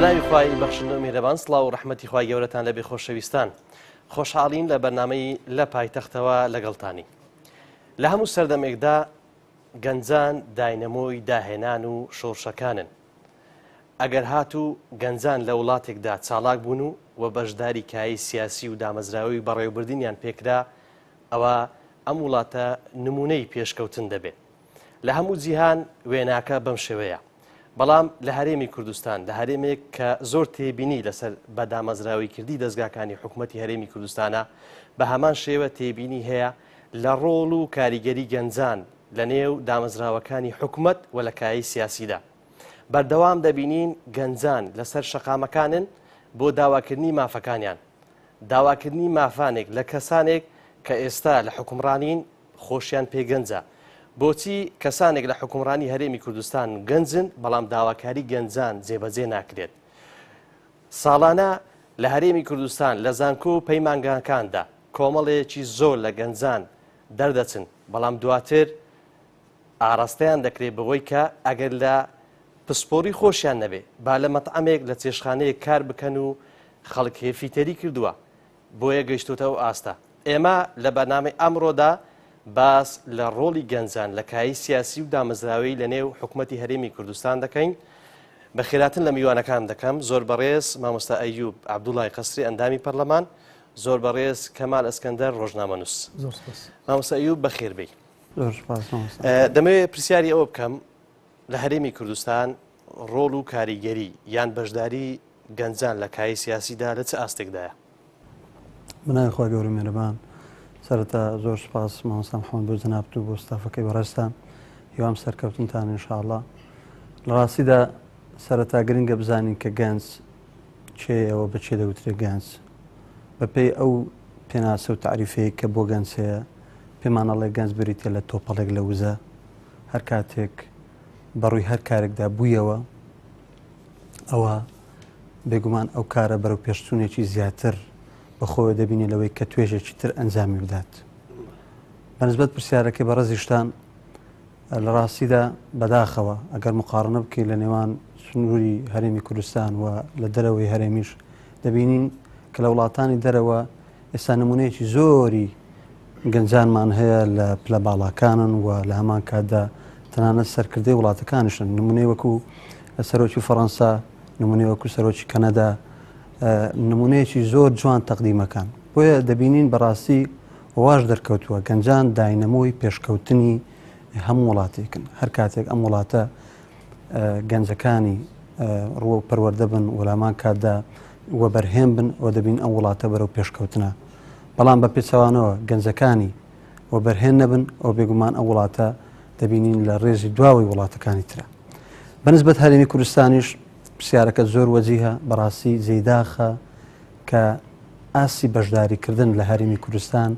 بەناوی خوای بەخشندە و میهرەبان سڵاو و ڕەحمەتی خوای گەورەتان لەبێ خۆشەویستان. خۆشحاڵین لە بەرنامەی لە پایتەختەوە لەگەڵتانی. لە هەموو سەردەمێکدا گەنجان داینەمۆی داهێنان و شۆڕشەکانن. ئەگەر هاتوو گەنجان لە وڵاتێکدا چالاک بوون و بەشداری کایی سیاسی و دامەزراوی بەڕێوەبردنیان پێکرا، ئەوە ئەم وڵاتە نمونەی پێشکەوتن دەبێت. لە هەموو جیهان وێناکە بەم شێوەیە. بەڵام لە هەرێمی کوردستان، لە هەرێمێک کە زۆر تێبینی لەسەر بەدامەزراوی کردی دەستگاکانی حکوومەتی هەرێمی کوردستانە، بە هەمان شێوە تێبینی هەیە لە ڕۆڵ و کاریگەری گەنجان لە نێو دامەزراوەکانی حکوومەت و لە کایی سیاسیدا. بەردەوام دەبینین گەنجان لەسەر شەقامەکانن بۆ داواکردنی مافەکانیان. داواکردنی مافانێک لە کەسانێک کە ئێستا لە حکومڕانین خۆشیان پێگەنجە. بۆچی کەسانێک لە حکومڕانی هەرێمی کوردستان گەنجن بەڵام داواکاری گەنجان جێبەجێ ناکرێت. ساڵانە لە هەرێمی کوردستان لە زانکۆ و پەیمانگاکاندا کۆمەڵەیەکی زۆر لە گەنجان دەردەچن، بەڵام دواتر ئاراستەیان دەکرێت بەوەی کە ئەگەر لە پسپۆری خۆشیان نەبێ با لە مەتعەمێک لە چێشخانەیەک کار بکەن و خەڵک هێفیتەری کردووە بۆیە گەیشتوتەوە ئاستا. ئێمە لە بەرنامەی ئەمڕۆدا باس لە ڕۆڵی گەنجان لە کایی سیاسی و دامەزراوی لە نێو حکوومەتی هەرێمی کوردستان دەکەین. بە خێراتن لە میوانەکان دەکەم. زۆر بەڕێز مامۆستا ئەیوب عەبدوڵای قەسری ئەندامی پەرلەمان، زۆر بەڕێز کەمال ئەسکەندەر ڕۆژنامەنووس. مامۆستا ئەیوب بەخێر بێی. دەمەوێت پرسیاری ئەوە بکەم لە هەرێمی کوردستان ڕۆڵ و کاریگەری یان بەشداری گەنجان لە کایی سیاسیدا لە چه ئاستێکدایە؟ بنای خوا گەورە میهرەبان، سەرەتا زۆر سپاس مامۆستا محەممەد بۆ جەنابەت و بۆ ستافەکەی بەڕێستان، هیوام سەرکەوتنتان ئینشاءڵڵا. لە ڕاستیدا سەرەتا گرنگە بزانین کە گەنج چێەوە بەچێ دەوترێت گەنج بەپێی ئەو پێناسە و تعریفەیە کە بۆ گەنج هەیە. پێمانەڵێ گەنج بریتە لە تۆپەڵێک لە وزە، هەر کاتێک بەڕووی هەر کارێکدا بوویەوە ئەوە بێگومان ئەو کارە بەرەو پێشچوونێکی زیاتر بەخۆوە دەبینی لەوەی کە توێژێکی تر ئەنجامی بدات. بەنسبەت پرسیارەکەی بەڕێزیشتان لە ڕاستیدا بەداخەوە ئەگەر مقارنە بکەین لە نێوان سنووری هەرێمی کوردستان و لە دەرەوەی هەرێمیش، دەبینین کە لە وڵاتانی دەرەوە ئێستا نمونەیەکی زۆری گەنجانمان هەیە لە پلە باڵاکانن و لە هەمان کاتدا تەنانەت سەرکردەی وڵاتەکانیشن. نمونەی وەکو سەرۆکی فەڕەنسا، نمونەی وەکو سەرۆکی کەنەدا، نمونەیەکی زۆر جوان تەقدیمەکان. بۆیە دەبینین بەڕاستی واش دەرکەوتووە گەنجان داینەمۆی پێشکەوتنی هەموو وڵاتێکن. هەر کاتێک ئەم وڵاتە گەنجەکانی ڕوە پەروەردە بن و لەمان کاتدا وە بەرهێن بن و دەبین ئەم وڵاتە بەرەو پێشکەوتنە. بەڵام بە پێچەوانەوە گەنجەکانی وە بەرهێن نەبن ئەو بێگومان ئەو وڵاتە دەبینین لە ڕێژی دواوی وڵاتەکانی ترە. بەنسبەت هەرێمی کوردستانیش پرسیارەکە زۆر وەجیهە، بەڕاستی زەیداخە کە ئاسی بەشداریکردن لە هەرێمی کوردستان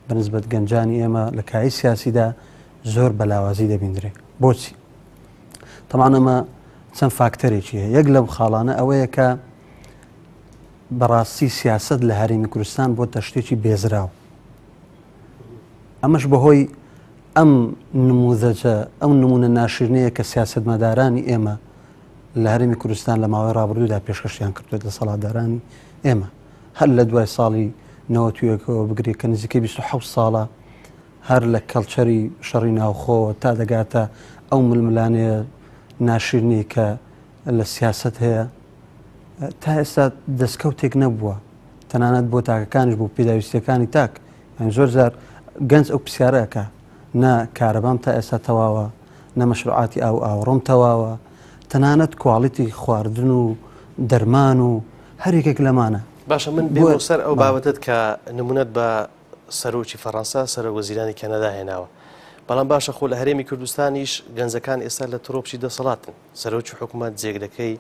بەنسبەت گەنجانی ئێمە لە کایی سیاسیدا زۆر بەلاوازی دەبیندرێ. بۆچی؟ تەمان ئەمە چەند فاکتەرێکی هەیە. یەک لەم خاڵانە ئەوەیە کە بەڕاستی سیاست لە هەرێمی کوردستان بۆتە شتێکی بێزراو. ئەمەش بەهۆی ئەم نموذەجە، ئەو نمونە ناشرینەیە کە سیاسەتمەدارانی ئێمە لە هەرێمی کوردستان لە ماوەی ڕابردوودا پێشکەشیان کردوێت لە سەڵاتدارانی ئێمە. هەر لە دوای ساڵی 90ەوە بگرێت کە نزیکەی 27 ساڵە هەر لە کەڵچەری شەڕی ناوخۆوە تا دەگاتە ئەو ململانەیە ناشرینی کە لە سیاست هەیە، تا ئێستا دەستکەوتێک نەبووە تەنانەت بۆ تاکەکانیش بوو پێداویستیەکانی تاک. زۆر جار گەنج ئەو پرسیارەکە نە کارەبام تا ئێستا تەواوە، نە مەشروعاتی ئاو ئاوڕۆم تەواوە، تەنانەت کواڵیتی خواردن و دەرمان و هەرێکێک لەمانە. باشە من بێ سەر ئەو بابەتت کە نمونەت بە سەرۆکی فەڕەنسا سەرۆک وەزیرانی کەنەدا هێناوە. بەڵام باشە خۆ لە هەرێمی کوردستانیش گەنجەکان ئێستا لە ترۆپشی دەسەڵاتن. سەرۆکی حکوومەت جێگرەکەی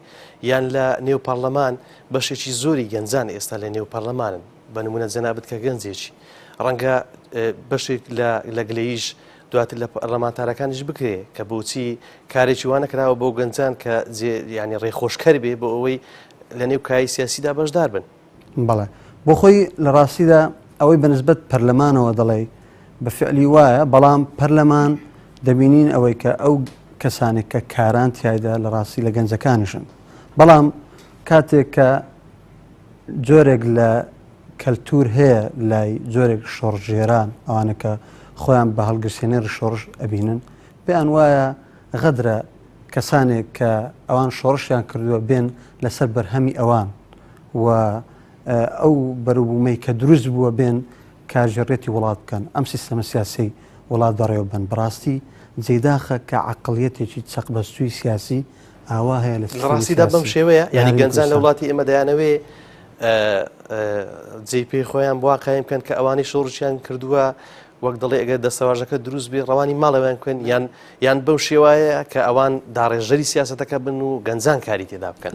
یان لە نێو پەرلەمان بەشێکی زۆری گەنجان ئێستا لە نێو پەرلەمانن. بە نمونە جەنابەت کە گەنجێکی ڕەنگە بەشێک لە گلەییش دواتر لە پەرلەمانتارەکانیش بکرێ کە بۆچی کارێکی وانە کراوە بۆ گەنجان کە ینی ڕێخۆشکەر بێ بۆ ئەوەی لە نێو کایی سیاسیدا بەشدار بن. بەڵێ بۆ خۆی لە ڕاستیدا ئەوەی بەنسبەت پەرلەمانەوە دەڵێ بە فعلی وایە، بەڵام پەرلەمان دەبینین ئەوەی کە ئەو کەسانێک کە کاران تایدا لە ڕاستی لە گەنجەکانیشن. بەڵام کاتێک کە جۆرێک لە کەلتور هەیە لای جۆرێک شۆڕژێران ئەوانە کە خۆیان بە هەڵگرسێنەری شۆڕش ئەبینن پێیان وایە غەدرە کەسانێک کە ئەوان شۆڕشیان کردووە بێن لەسەر بەرهەمی ئەوان و ئەو بەروبوومەی کە دروست بووە بێن کاژێڕێتی وڵات بکەن ئەم سیستەمە سیاسی وڵات بەڕێوە بن بڕاستی جێداخە کە عەقڵیەتێکی چەقبەستووی سیاسی ئاوا هەیە لە ڕاستیدا بەم شێوەیە یعنی گەنجان لە وڵاتی ئێمە دەیانەوێ جێ پێی خۆیان بوا قایم بکەن کە ئەوانی شۆڕشیان کردووە وەک دەڵێ ئەگەر دەسەواژەکە دروست بێ ڕەوانی ماڵەوەیان کوێن یان بەو شێوایە کە ئەوان داڕێژەری سیاسەتەکە بن و گەنجان کاری تێدا بکەن.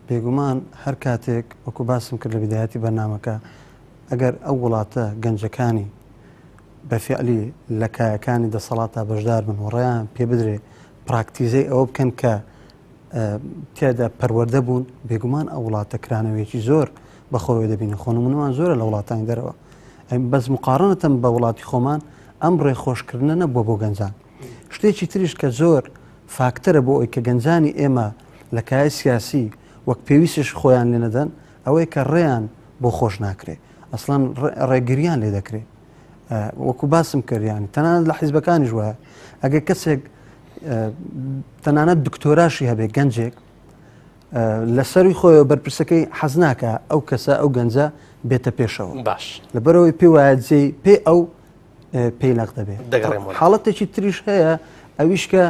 بێگومان هەر کاتێک وەکو باسم کرد لە بیدایەتی بەرنامەکە ئەگەر ئەو وڵاتە گەنجەکانی بە فعلی لە کایەکانی دەسەڵاتە بەشدار بن و ڕێیان پێ بدرێ پراکتیزەی ئەوە بکەن کە تێدا پەروەردە بوون بێگومان ئەو وڵاتە کرانەوەیەکی زۆر بەخۆوێ دەبینە خۆنمونەوان زۆرە لە وڵاتانی دەرەوە بەس مقارنەتەن بە وڵاتی خۆمان ئەم ڕێخۆشکردنە نەبووە بۆ گەنجان شتێکی تریش کە زۆر فاکتەرە بۆ ئەوی کە گەنجانی ئێمە لە کایە سیاسی وەک پێویستش خۆیان لێ نەدەن ئەوەی کە ڕێیان بۆ خۆش ناکرێ ئەسڵان ڕێگریان لێ دەکرێت وەکو باسم کردیانی تەنانەت لە حیزبەکانیش وایە ئەگەر کەسێک تەنانەت دکتۆراشی هەبێ گەنجێک لەسەروی خۆیەوە بەرپرسەکەی حەز ناکە ئەو کەسە ئەو گەنجە بێتە پێشەوە باش لەبەرەوەی پێ وایە جێی پێ ئەو پێی لەق دەبێت حاڵەتێکی تریش هەیە ئەویش کە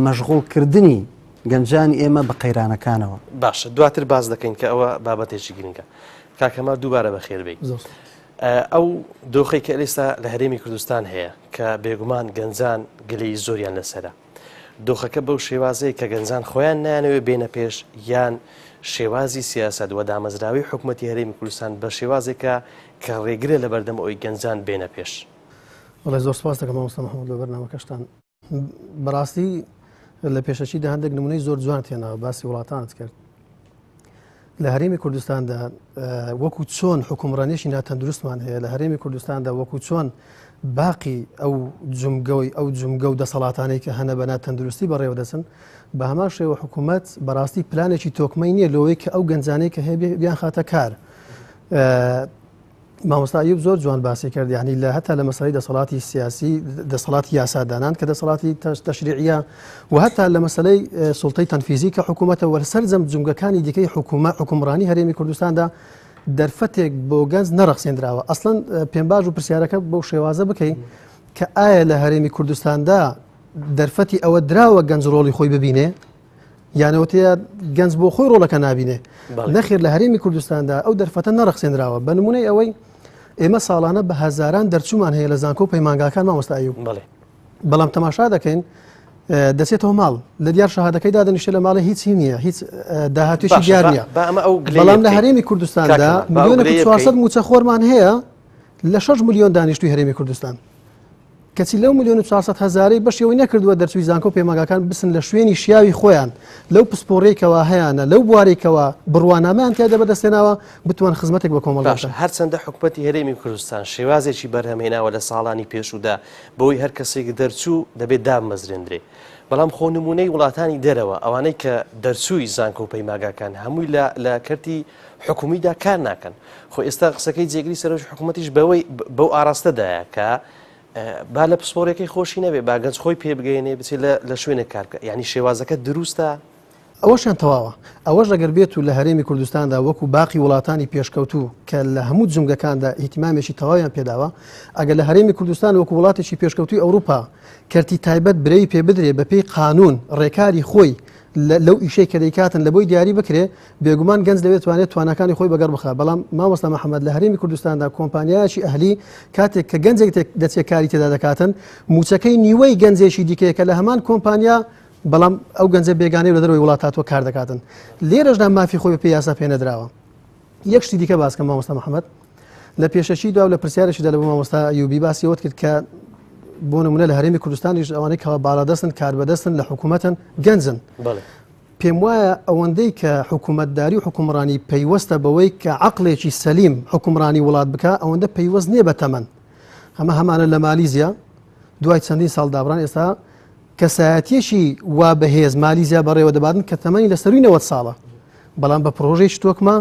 مەشغوڵکردنی گەنجانی ئێمە بە قەیرانەکانەوە باشە دواتر باز دەکەین کە ئەوە بابەتێکی گرنگە کاکەما دووبارە بەخێر بێت ئەو دۆخی کە ئێستا لە هەرێمی کوردستان هەیە کە بێگومان گەنجان گلەی زۆریان لەسەرە دۆخەکە بەو شێوازەیە کە گەنجان خۆیان نایانەوێ بێنە پێش یان شێوازی سیاست و دامەزراوی حکوومەتی هەرێمی کوردستان بە شێوازێکە کە ڕێگرێ لە بەردەم ئەوی گەنجان بێنە پێش. وڵای زۆر سپاس دەکەم مامۆستا محەممەد لە بەرنامەکەشتان بەڕاستی لە پێشەچیدا هەندێک نمونەی زۆر جوان تێناوە باسی وڵاتانت کرد لە هەرێمی کوردستاندا وەکو چۆن حکومڕانیشی ناتەندروستمان هەیە لە هەرێمی کوردستاندا وەکو چۆن باقی ئەو جومگە و دەسەڵاتانەی کە هەنە بە ناتەندروستی بەڕێوە دەچن بە هەمان شێوە حکوومەت بەڕاستی پلانێکی تۆکمەی نییە لەوەی کە ئەو گەنجانەی کە هەیە بیان خاتە کار. مامۆستا ئەیوب زۆر جوان باسی کرد یعنی لە هەتا لە مەسەلەی دەسەڵاتی سیاسی دەسەڵاتی یاسادانان کە دەسەڵاتی تەشریعیە و هەتا لە مەسەلەی سوڵتەی تەنفیزی کە حکوومەتە وەرسەرجەم جومگەکانی دیکەی حکومڕانی هەرێمی کوردستاندا دەرفەتێک بۆ گەنج نەڕەخسێنراوە ئەسڵەن پێم باش و پرسیارەکە بەو شێوازە بکەین کە ئایا لە هەرێمی کوردستاندا دەرفەتی ئەوە دراوە گەنج ڕۆڵی خۆی ببینێ یانەوەتەیە گەنج بۆ خۆی ڕۆڵەکە نابینێ نەخێر لە هەرێمی کوردستاندا ئەو دەرفەتە نەڕەخسێنراوە بە نمونەی ئەوەی ئێمە ساڵانە بە هەزاران دەرچوومان هەیە لە زانکۆ و پەیمانگاکان مامۆستا ئەیوب بەڵام تەماشا دەکەین دەچێتەوە ماڵ لە دیار شەهادەکەی دادەنیشتە لە ماڵی هیچ نییە هیچ داهاتوێکی دیار نییە بەڵام لە هەرێمی کوردستاندا ملیۆنێک 400 موچە خۆرمان هەیە لە 6 ملیۆن دانیشتوی هەرێمی کوردستان کەچی لەو ملیۆن 400,000 بەشەوەی نەکردووە دەرچووی زانکۆ و پەیمانگاکان بسن لە شوێنی شیاوی خۆیان لەو پسپۆڕێکەوە هەیەە لەو بوارێکەوە بڕوانامەیان تیادا بەدەستێناوە بتوان خزمەتێک بە کۆمەڵ هەرچەندە حکوومەتی هەرێمی کوردستان شێوازێکی بەرهەمهێناوە لە ساڵانی پێشوودا بۆی هەر کەسێک دەرچوو دەبێت دامەزرێنرێ بەڵام خۆ نمونەی وڵاتانی دەرەوە ئەوانەی کە دەرچووی زانکۆ و پەیمانگاکان هەمووی لە کەرتی حکومیدا کار ناکەن خۆ ئێستا قسەکەی جێگری سەرۆژ حکوومەتیش بەو ئاراستەدایە کە با لە پسپۆرەکەی خۆشی نەبێ با گەنج خۆی پێبگەێنێ بچێت لە شوێنە کارکە یعنی شێوازەکە دروستە ئەوەشیان تەواوە ئەوەش ئەگەر بێت و لە هەرێمی کوردستاندا وەکو باقی وڵاتانی پێشکەوتوو کە لە هەموو جومگەکاندا ئیتیمامێکی تەواویان پێداوە ئەگەر لە هەرێمی کوردستان وەکو وڵاتێکی پێشکەوتوی ئەوروپا کەرتی تایبەت برەی پێ بدرێ بە پێی قانون ڕێکاری خۆی لەو ئیشەی کە دەیکاتن لە بۆی دیاری بکرێ بێگومان گەنج لەوێت توانێت توانەکانی خۆی بەگەڕ بخە بەڵام مامۆستا محەممەد لە هەرێمی کوردستاندا کۆمپانیایکی ئەهلی کاتێک کە گەنجێک دەچێت کاری تێدا دەکاتن موچەکەی نیوەی گەنجێکی دیکەیە کە لە هەمان کۆمپانیا بەڵام ئەو گەنجە بێگانەی لە دەروی وڵاتاتەوە کار دەکاتن لێرەشدا مافی خۆی بە پێی یاسا پێ نەدراوە. یەک شتی دیکە باسکەم مامۆستا محەممەد لە پێشەچی دوا لە پرسیارێکیدا لە بۆ مامۆستا ئەیوبی باسی ئەوت کرد کە بۆ نمونە لە هەرێمی کوردستانیش ئەوانەی کەوا باڵادەستن کاربەدەستن لە حکوومەتن گەنجن پێم وایە ئەوەندەی کە حکوومەتداری و حکومڕانی پەیوەستە بەوەی کە عەقڵێکی سەلیم حکومڕانی وڵات بکە ئەوەندە پەیوەست نییە بە تەمەن هەمانە لە مالیزیا دوای چەندین ساڵ دابڕان ئێستا کەسایەتیەکی وا بەهێز مالیزیا بەڕێوە دەباتن کە تەمەنی لە سەروی 90 ساڵە بەڵام بە پرۆژەی شتۆکمە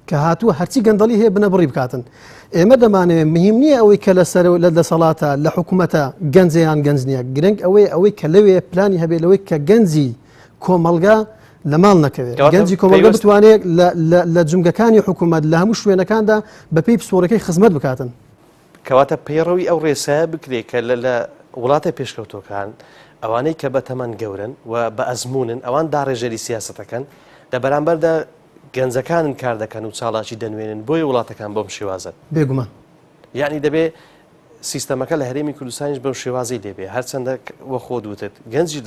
کە هاتووە هەرچی گەندەڵی هەیە بنە بڕی بکاتن. ئێمە دەمانەوێت مهم نییە ئەوەی کە لە دەسەڵاتە لە حکوومەتە گەنجیان گەنج نییە، گرنگ ئەوەی کە لەوێ پلانی هەبێت لەوەی کە گەنجی کۆمەلگا لە ماڵ نەکەوێت، گەنجی کۆمەلگا بتوانێت لە جونگەکانی حکوومەت لە هەموو شوێنەکاندا بەپێی پسپۆرەکەی خزمەت بکاتن. کەواتە پەیڕەوی ئەو ڕێسایە بکرێت کە لە وڵاتە پێشکەوتۆکان ئەوانەی کە بەتەمەن گەورن و بە ئەزمونن ئەوان داڕێژەری سیاسەتەکەن لە بەرامبەردا گەنجەکانن کار دەکەن و چاڵاکی دەنوێنن بۆی وڵاتەکان بۆم شێوازن بێگومان. یعنی دەبێ سیستەمەکە لە هەرێمی کوردستانیش بەم شێوازی دەبێ هەرچەندە وە خۆ دوتت گەنجی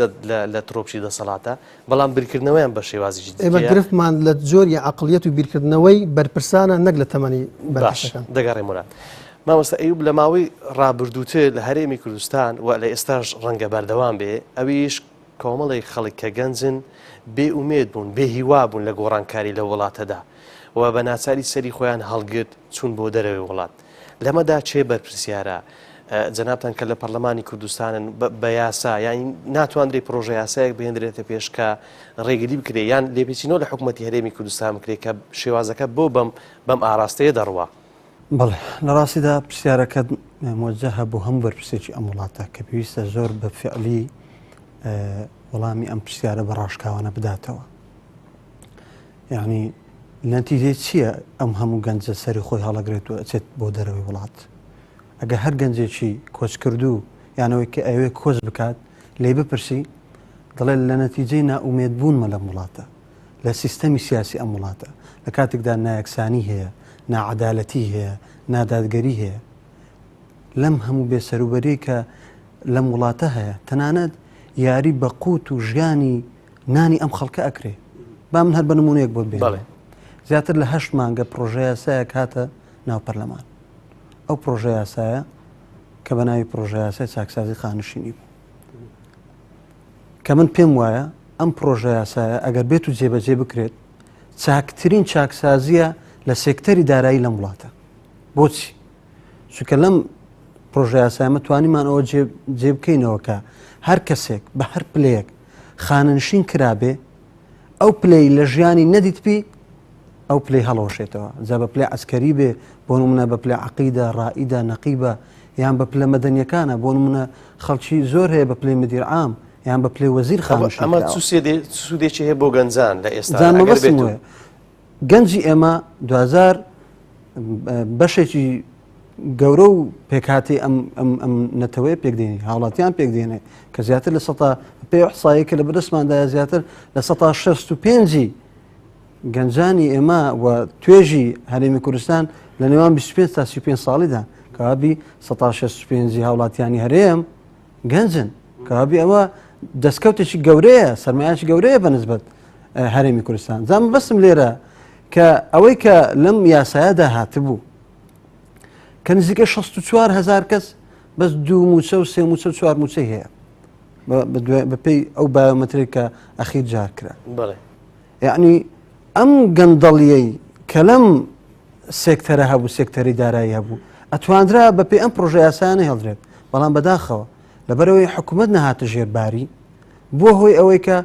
لە ترۆپشی دەسەڵاتە بەڵام بیرکردنەوەیان بە شێوازی ئێمە گرفتمان لە جۆری عەقڵیەت و بیرکردنەوەی بەرپرسانە نەک لە تەمەنی باشەکان دەگەڕێ مراد. مامۆستا ئەیوب لە ماوەی ڕابردووتر لە هەرێمی کوردستان و لە ئێستاش ڕەنگە بەردەوام بێ ئەویش کۆمەڵی خەڵک کە گەنجن بێ ئومێد بوون بێ هیوا بوون لە گۆڕانکاری لە وڵاتەدا و بە ناچاری سەری خۆیان هەڵگرت چوون بۆ دەرەوەی وڵات. لەمەدا چێ بەرپرسیارە جەنابتان کە لە پەرلەمانی کوردستانن بە یاسا یانی ناتوانرێ پرۆژە یاسایەک بهێنرێتە پێش کە ڕێگری بکرێ یان لێپێچینەوە لە حکوومەتی هەرێمی کوردستان بکرێت کە شێوازەکە بۆ بەم ئاراستەیە دەڕوە. بەڵێ لە ڕاستیدا پرسیارەکەت مۆجه هەبوو هەموو بەرپرسێکی ئەم وڵاتە کە پێویستە زۆر بە فعلی وەڵامی ئەم پرسیارە بە ڕاشکاوانە بداتەوە. یعنی نەتیجەی چییە ئەم هەموو گەنجە سەری خۆی هەڵەگرێت و ئەچێت بۆ دەرەوەی وڵات؟ ئەگە هەر گەنجێکی کۆچ کردو یانەوەی کە ئەوێ کۆچ بکات لێ بپرسی دەڵێت لە نەتیجەی نائومێد بوونمە لەم وڵاتە لە سیستەمی سیاسی ئەم وڵاتە لە کاتێکدا نایەکسانی هەیە، ناعەدالەتی هەیە، نادادگەری هەیە، لەم هەموو بێسەروبەری کە لەم وڵاتە هەیە تەنانەت یاری بە قوت و ژیانی نانی ئەم خەڵکە ئەکرێ. با من هەر بە نمونەیەک بۆ بێ زیاتر لە 8 مانگە پرۆژە یاسایەک هاتە ناو پەرلەمان. ئەو پرۆژە یاسایە کە بە ناوی پرۆژە یاسای چاکسازی خانشینی بوو کە من پێم وایە ئەم پرۆژە یاسایە ئەگەر بێت و جێبەجێ بکرێت چاکترین چاکسازیە لە سێکتەری دارایی لەم وڵاتە. بۆچی؟ چونکە لەم پرۆژە یاسایە توانیمان ئەوە جێ بکەینەوە کە هەر کەسێک بە هەر پلەیەک خاننشین کرابێ ئەو پلەی لە ژیانی نەدیتپی ئەو پلەی هەڵەوەشێتەوە. جا بە پلەی عەسکەری بێ بۆ نمونە بە پلەی عەقیدە، ڕائیدە، نەقیبە یان بە پلە مەدەنیەکانە بۆ نمونە خەڵکی زۆر هەیە بە پلەی مدیر عام یان بە پلەی وەزیر خاننشین. ئەمە سوودێکی هەیە بۆ گەنجان لە ئێستا گەنجی ئێمە 2000 بەشێکی گەورە و پێکاتی ئەم نەتەوەی پێکدێنی هاوڵاتیان پێکدێنێ کە زیاتر لە پێ حسایی کە لە بەدەستماندایە زیاتر لە 65 گەنجانی ئێمە و توێژی هەرێمی کوردستان لە نێوان 25 تا 35 ساڵیدا کەوابی 65 هاوڵاتیانی هەرێم گەنجن کەوابی ئەوە دەستکەوتێکی گەورەیە سەرمایه‌یەکی گەورەیە بەنسبەت هەرێمی کوردستان. زانم بەسم لێرە کە ئەوەی کە لەم یاسایەدا هاتبوو کە نزیکە 64,000 کەس بەس 2 موچە و 3 موچە و 4 موچەی هەیە بەپێی ئەو بایۆمەتریک کە ئەخیر جار کرا. یعنی ئەم گەندەڵیەی کە لەم سێکتەرە هەبوو سێکتەری دارایی هەبوو ئەتواندرا بەپێی ئەم پرۆژە یاسایانە هێڵدرێت بەڵام بەداخەوە لەبەرەوەی حکوومەت نەهاتە ژێرباری بۆ هۆی ئەوەی کە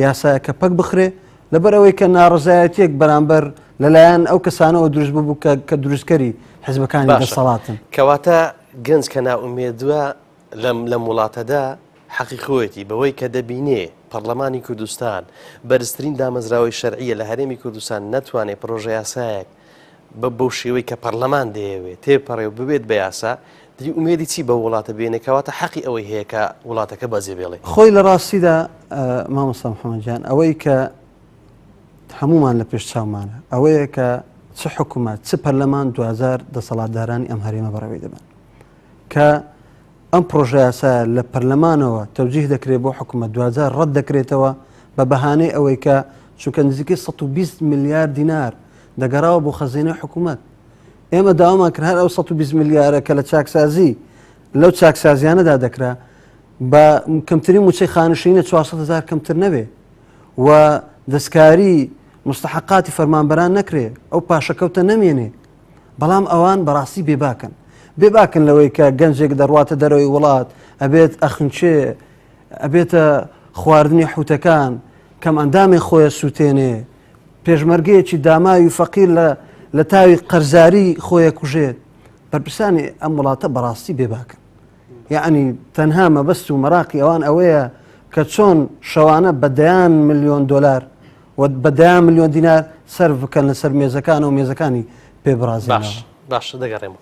یاسایەکە پەک بخرێ لەبەرەوەی کە ناڕزایەتێک بەرامبەر لەلایەن ئەو کەسانەوە دروست بوو کە دروستکەری حزبەکانی دەسەڵاتن. کەواتە گەنج کە ناومێدووە لەم وڵاتەدا حەقیقەتی بەوەی کە دەبینێ پەرلەمانی کوردستان بەرزترین دامەزراوەی شەرعیە لە هەرێمی کوردستان نەتوانێت پرۆژە یاسایەک بەو شێوەی کە پەرلەمان دەیەوێت تێپەڕێ و ببێت بە یاسا دی ئومێدی چی بە وڵاتە بێنێ کەواتە حەقی ئەوەی هەیە کە وڵاتەکە بەجێ بێڵێ. خۆی لە ڕاستیدا مامۆستا محەممەد جان ئەوەی کە هەمومان لە پێش چاومانە ئەوەیە کە چ حکوومەت چ پەرلەمان 2000 دەسەڵاتدارانی ئەم هەرێمە بەڕێوەی دەبن کە ئەم پرۆژە یاسا لە پەرلەمانەوە تەوجیه دەکرێت بۆ حکوومەت 2000 ڕەت دەکرێتەوە بە بەهانەی ئەوەی کە چونکە نزیکەی 120 میلیارد دینار دەگەڕاوە بۆ خەزینەی حکوومەت. ئێمە داوامان کرد هەر ئەو 120 میلیارە کە لە چاکسازی لەو چاکسازیانەدا دەکرا بە کەمترین موچەی خانشینە 400,000 کەمتر نەبێ و دەستکاری مستحقاتی فەرمانبەران نەکرێ ئەو پاشەکەوتە نەمێنێ. بەڵام ئەوان بەڕاستی بێباکن لەوەی کە گەنجێک دەڕواتە دەرەوەی وڵات ئەبێت ئەخنچێ ئەبێتە خواردنی حوتەکان کەم ئەندامی خۆیە سووتێنێ پێشمەرگەیەکی داماوی و فەقیر لە تاوی قەرزاری خۆیە کوژێت بەرپرسانی ئەم وڵاتە بەڕاستی بێباکەن. یعنی تەنها مەبەست و مەراقی ئەوان ئەوەیە کە چۆن شەوانە بەدەیان ملیۆن دۆلار و بەدەیان ملیۆن دینار سەرف بکەن لەسەر مێزەکان و مێزەکانی پێبرازێنەوە. باش دەگەڕێمەوە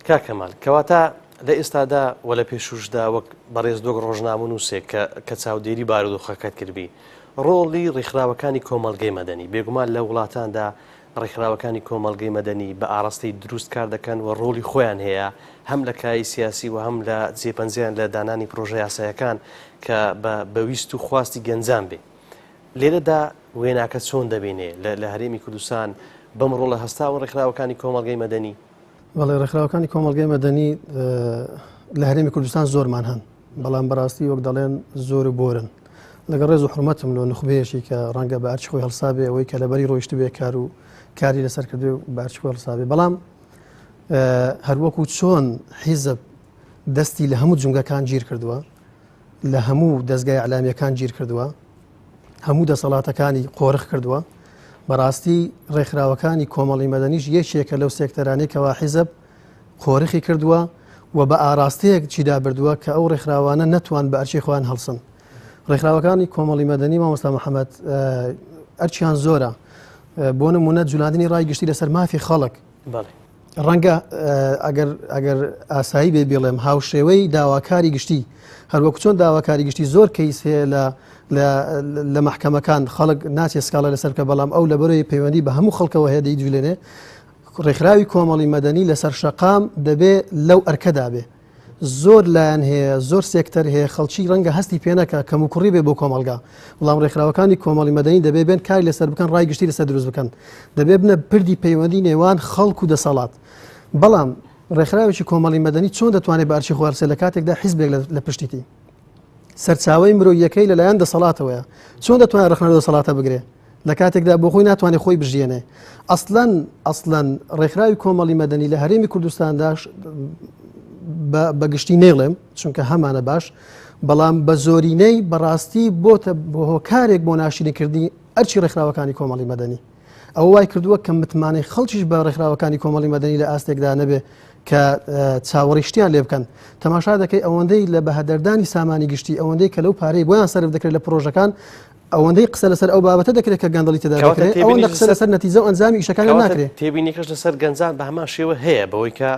کاکەمال کەواتە لە ئێستادا و لە پێشوشدا وەک بەڕێز دۆک ڕۆژنامە نووسێک کە چاودێری بارودۆخەکەت کردبی ڕۆڵی ڕێکخراوەکانی کۆمەڵگەی مەدەنی بێگومان لە وڵاتاندا ڕێکخراوەکانی کۆمەڵگەی مەدەنی بە ئاڕاستەی دروست کار دەکەن و ڕۆڵی خۆیان هەیە هەم لە کای سیاسی و هەم لە جێپەنجیان لە دانانی پرۆژە یاسایەکان کە بەویست و خواستی گەنجان بێ. لێرەدا وێناکە چۆن دەبینێ لە هەرێمی کوردستان بەم ڕۆڵە هەستاوە ڕێکخراوەکانی کۆمەڵگەی مەدەنی؟ بەڵێ ڕێکخراوەکانی کۆمەڵگەی مەدەنی لە هەرێمی کوردستان زۆرمان هەن، بەڵام بەڕاستی وەک دەڵێن زۆر و بۆرن. لەگە ڕێز و حرمەتم لۆ نخبەیەشی کە ڕەنگە بە ئەرچ خۆی هەڵسابێ ئەوەی کە لەبەری ڕۆیشت بێ کار و کاری لەسەر کردو بە ئەرچ خۆی هەڵسابێ، بەڵام هەروەکو چۆن حیزب دەستی لە هەموو جونگەکان گیر کردووە، لە هەموو دەستگای ئەعلامیەکان گیر کردووە، هەموو دەسەڵاتەکانی قۆرخ کردووە. بەڕاستی ڕێکخراوەکانی کۆمەڵی مەدەنیش یەکێکە لەو سێکتەرانەی کەوا حیزب قۆرخی کردووە و بە ئاراستەیەک چیدا بردووە کە ئەو ڕێکخراوانە نەتوان بە ئەرچی خۆیان هەڵسن. ڕێکخراوەکانی کۆمەڵی مەدەنی مامۆستا محەممەد ئەرچیان زۆرە، بۆ نمونە جوڵاندنی ڕای گشتی لەسەر مافی خەڵک. ڕەنگە ئەگەر ئاسایی بێ بڵێم هاوشێوەی داواکاری گشتی هەروەکو چۆن داواکاری گشتی زۆر کەیس هەیە لە محکەمەکان خەڵک ناچێت سکاڵە لەسەر کە بەڵام ئەو لەبەرەوەی پەیوەندی بە هەموو خەڵکەوە هەیە دەیجوولێنێ. ڕێکخراوی کۆمەڵی مەدەنی لەسەر شەقام دەبێ لەو ئەرکەدا بێ. زۆر لایەن هەیە، زۆر سێکتەر هەیە، خەڵکی ڕەنگە هەستی پێنەکە کەم و کوڕی بێ بۆ کۆمەلگا، بەڵام ڕێکخراوەکانی کۆمەڵی مەدەنی دەبێ بێن کاری لەسەر بکەن، ڕای گشتی لەسەر دروست بکەن، دەبێ بنە پردی پەیوەندی نێوان خەڵک و دەسەڵات. بەڵام ڕێکخراوێکی کۆمەڵی مەدەنی چۆن دەتوانێت بە ئەرچی خوارسێ لە کاتێکدا حیزبێک لە پشتیتی سەرچاوەی مرۆییەکەی لەلایەن دەسەڵاتەوەیە، چۆن دەتوانێت ڕێکخراوە دەسەڵاتە بگرێ لە کاتێکدا بۆ خۆی ناتوانێت خۆی بژێنێ. ئەسڵەن ڕێکخراوی کۆمەڵی مەدەنی لە هەرێمی کوردستانداش بە گشتی نێڵێم چونکە هەمانە باش، بەڵام بە زۆرینەی بەڕاستی بۆتە بۆ هۆکارێک بۆ ناشرینکردنی ئەرچی ڕێکخراوەکانی کۆمەڵی مەدەنی. ئەو وای کردووە کە متمانەی خەڵکیش بە ڕێکخراوەکانی کۆمەڵی مەدەنی لە ئاستێکدا نەبێ کە چاوەڕیشتیان لێ بکەن. تەماشا دەکەی ئەوەندەی لە بەهەدەردانی سامانی گشتی ئەوەندەی کە لەو پارەی بۆیان سەرف دەکرێت لە پرۆژەکان، ئەوەندەی قسە لەسەر ئەو بابەتە دەکرێت کە گەندەڵی تێدا دەکرێت، ئەوەندە قسە لەسەر نەتیجە و ئەنجامی ئیشەکان ناکرێت. تێبینیکەش لەسەر گەنجان بە هەمان شێوە هەیە بەوەی کە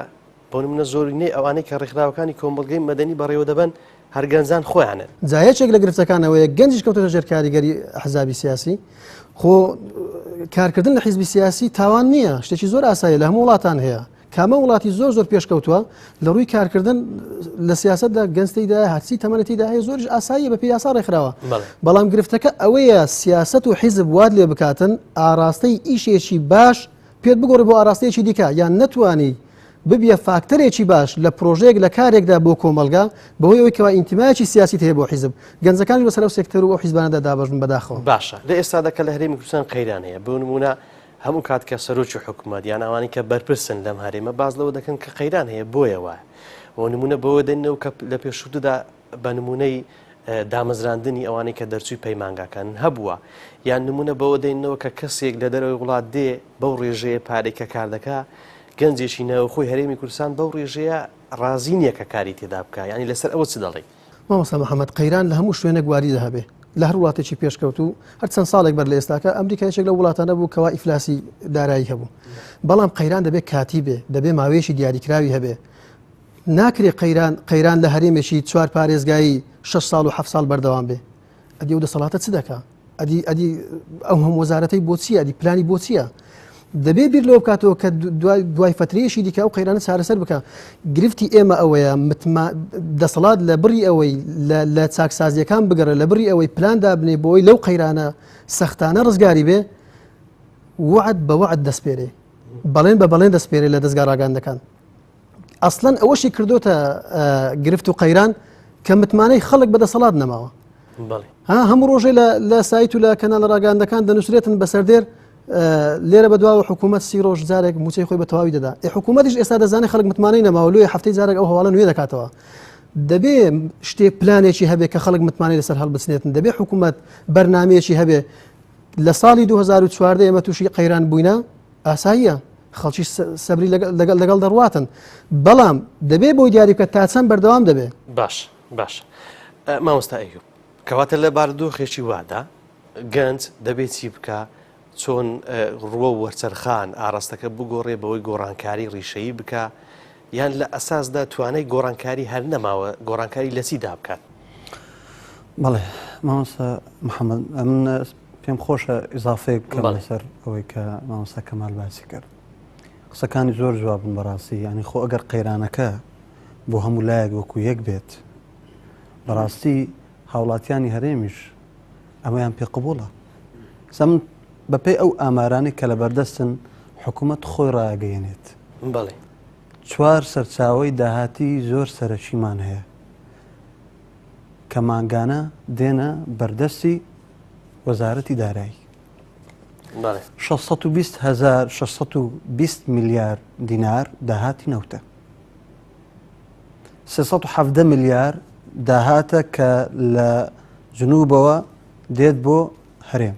بۆ نمونە زۆرینەی ئەوانەی کە ڕێکخراوەکانی کۆمەڵگەی مەدەنی بەڕێوە دەبن هەر گەنجان خۆیانن. جایەکێک لە گرفتەکانەوەیە گەنجش کەوتەتە ژێر کاریگەری ئەحزابی سیاسی. خۆ کارکردن لە حیزبی سیاسی تاوان نییە، شتێکی زۆر ئاساییە، لە هەموو وڵاتان هەیە. کامە وڵاتی زۆر پێشکەوتووە لە ڕووی کارکردن لە سیاستدا گەنجتەیدا هەرچی تەمەنەتیدا هەیە زۆرش ئاساییە بە پێی یاسا ڕێکخراوە. بەڵام گرفتەکە ئەوەیە سیاست و حیزب واد لێ بکاتن ئاراستەی ئیشێکی باش پێت بگۆڕێ بۆ ئاراستەیەکی دیکە، یان نەتوانی ببیە فاکتەرێکی باش لە پرۆژەیەک لە کارێکدا بۆ کۆمەلگا بەهۆی ئەوەی کەوا ئینتیمایەکی سیاسی هەیە بۆ حیزب. گەنجەکانی بەسەر ئەو سێکتەر و ئەو حیزبانەدا دابەژن بەداخەوە. باشە لە ئێستادەکە لە هەرێمی کوردستان قەیران هەیە، بۆ نمونە هەموو کات کە سەرۆکی حکوومەت یان ئەوانی کە بەرپرسن لەم هەرێمە باز لەوە دەکەن کە قەیران هەیە بۆیەوە بۆ نمونە بەوە دێنەوە کە لە پێشووتدا بە نمونەی دامەزراندنی ئەوانەی کە دەرچووی پەیمانگاکان هەبووە، یان نمونە بەوە دێنەوە کە کەسێک لە دەرەوەی وڵات دێ بەو ڕێژەیە پارێک کە کار دەکا گەنجێکی ناوخۆی هەرێمی کوردستان بەو ڕێژەیە ڕازی نییە کە کاری تێدا بکە، ینی لەسەر ئەوە چ دەڵێ؟ مامۆستا محەممەد قەیران لە هەموو شوێنێک واریدە هەبێ لە هەر وڵاتێکی پێشکەوت و هەر چەند ساڵێک بەر لە ئێستاکە ئەمریکا یەکێک لە وڵاتانە بوو کەوا ئیفلاسی دارایی هەبوو، بەڵام قەیران دەبێت کاتی بێ، دەبێت ماوەیەکی دیاریکراوی هەبێ. ناکرێت قەیران لە هەرێمێکی 4 پارێزگایی 6 ساڵ و 7 ساڵ بەردەوام بێ. ئەدی ئەو دەسەڵاتە چ دەکا؟ ئەدی ئەو هەموو وەزارەتەی بۆ چییە؟ ئەدی پلانی بۆ چییە؟ دەبێ بیر لەوە بکاتەوە کە دوای فترەیەشی دیکە ئەو قەیرانە چارەسەر بکە. گرفتی ئێمە ئەوەیە دەسەڵات لە بڕی ئەوەی لە چاکسازیەکان بگەڕێ، لە بڕی ئەوەی پلاندا بنێ بۆی لەو قەیرانە سەختانە ڕزگاری بێ، وعد بە وعد دەسپێرێ، بەڵێن بە بەڵێن دەسپێرێ لە دەستگا ڕاگەاندەکان. ئەسڵەن ئەوەشی کردوتە گرفت و قەیران کە متمانەی خەڵک بە دەسەڵات نەماوە. هەموو ڕۆژێ لە سایت و لە کەناڵە ڕاگەاندەکان دەنووسرێتن بەسەردێر لێرە بەدواوە حکوومەت 30 ڕۆژ جارێک موچەی خۆی بە تەواوی دەدا. حکوومەتیش ئێستا دەزانێت خەڵک متمانەی نەماوە لێ هەفتەی جارێک ئەو هەواڵە نوێ دەکاتەوە. دەبێ شتێک پلانێکی هەبێ کە خەڵک متمانەی لەسەر هەڵبچنێتن، دەبێ حکوومەت بەرنامەیەکی هەبێ لە ساڵی 2014 ئێمە تووشی قەیران بووینە ئاساییە خەڵکی سەبری لەگەڵ دەڕواتن بەڵام دەبێ بۆی دیاری بکە تا چەند بەردەوام دەبێ. باش مامۆستا ئەیوب کەواتە لە بارودۆخێکی وادا گەنج دەبێت چی بکە چۆن ڕووە وەرچەرخان ئاراستەکە بگۆڕێ بەوەی گۆڕانکاری ڕیشەیی بکە یان لە ئەساسدا توانای گۆڕانکاری هەر نەماوە گۆڕانکاری لە چیدا بکات؟ بەڵێ مامۆستا محەممەد من پێم خۆشە ئیزافەیە بکەم لەسەر ئەوەی کە مامۆستا کەمال باسی کرد. قسەکانی زۆر جوابن بەڕاستی ینی خۆ ئەگەر قەیرانەکە بۆ هەموو لایەک وەکو یەک بێت بەڕاستی هاوڵاتیانی هەرێمیش ئەمەیان پێ قبوڵە. من بەپێی ئەو ئامارانی کە لە بەردەستن حکوومەت خۆی ڕاگەیەنێت. بەڵێ 4 سەرچاوی داهاتی زۆر سەرەکیمان هەیە کە مانگانە دێنە بەردەستی وەزارەتی دارایی 620 میلیارد دینار داهاتی نەوتە 370 میلیارد داهاتە کە لە جنوبەوە دێت بۆ هەرێم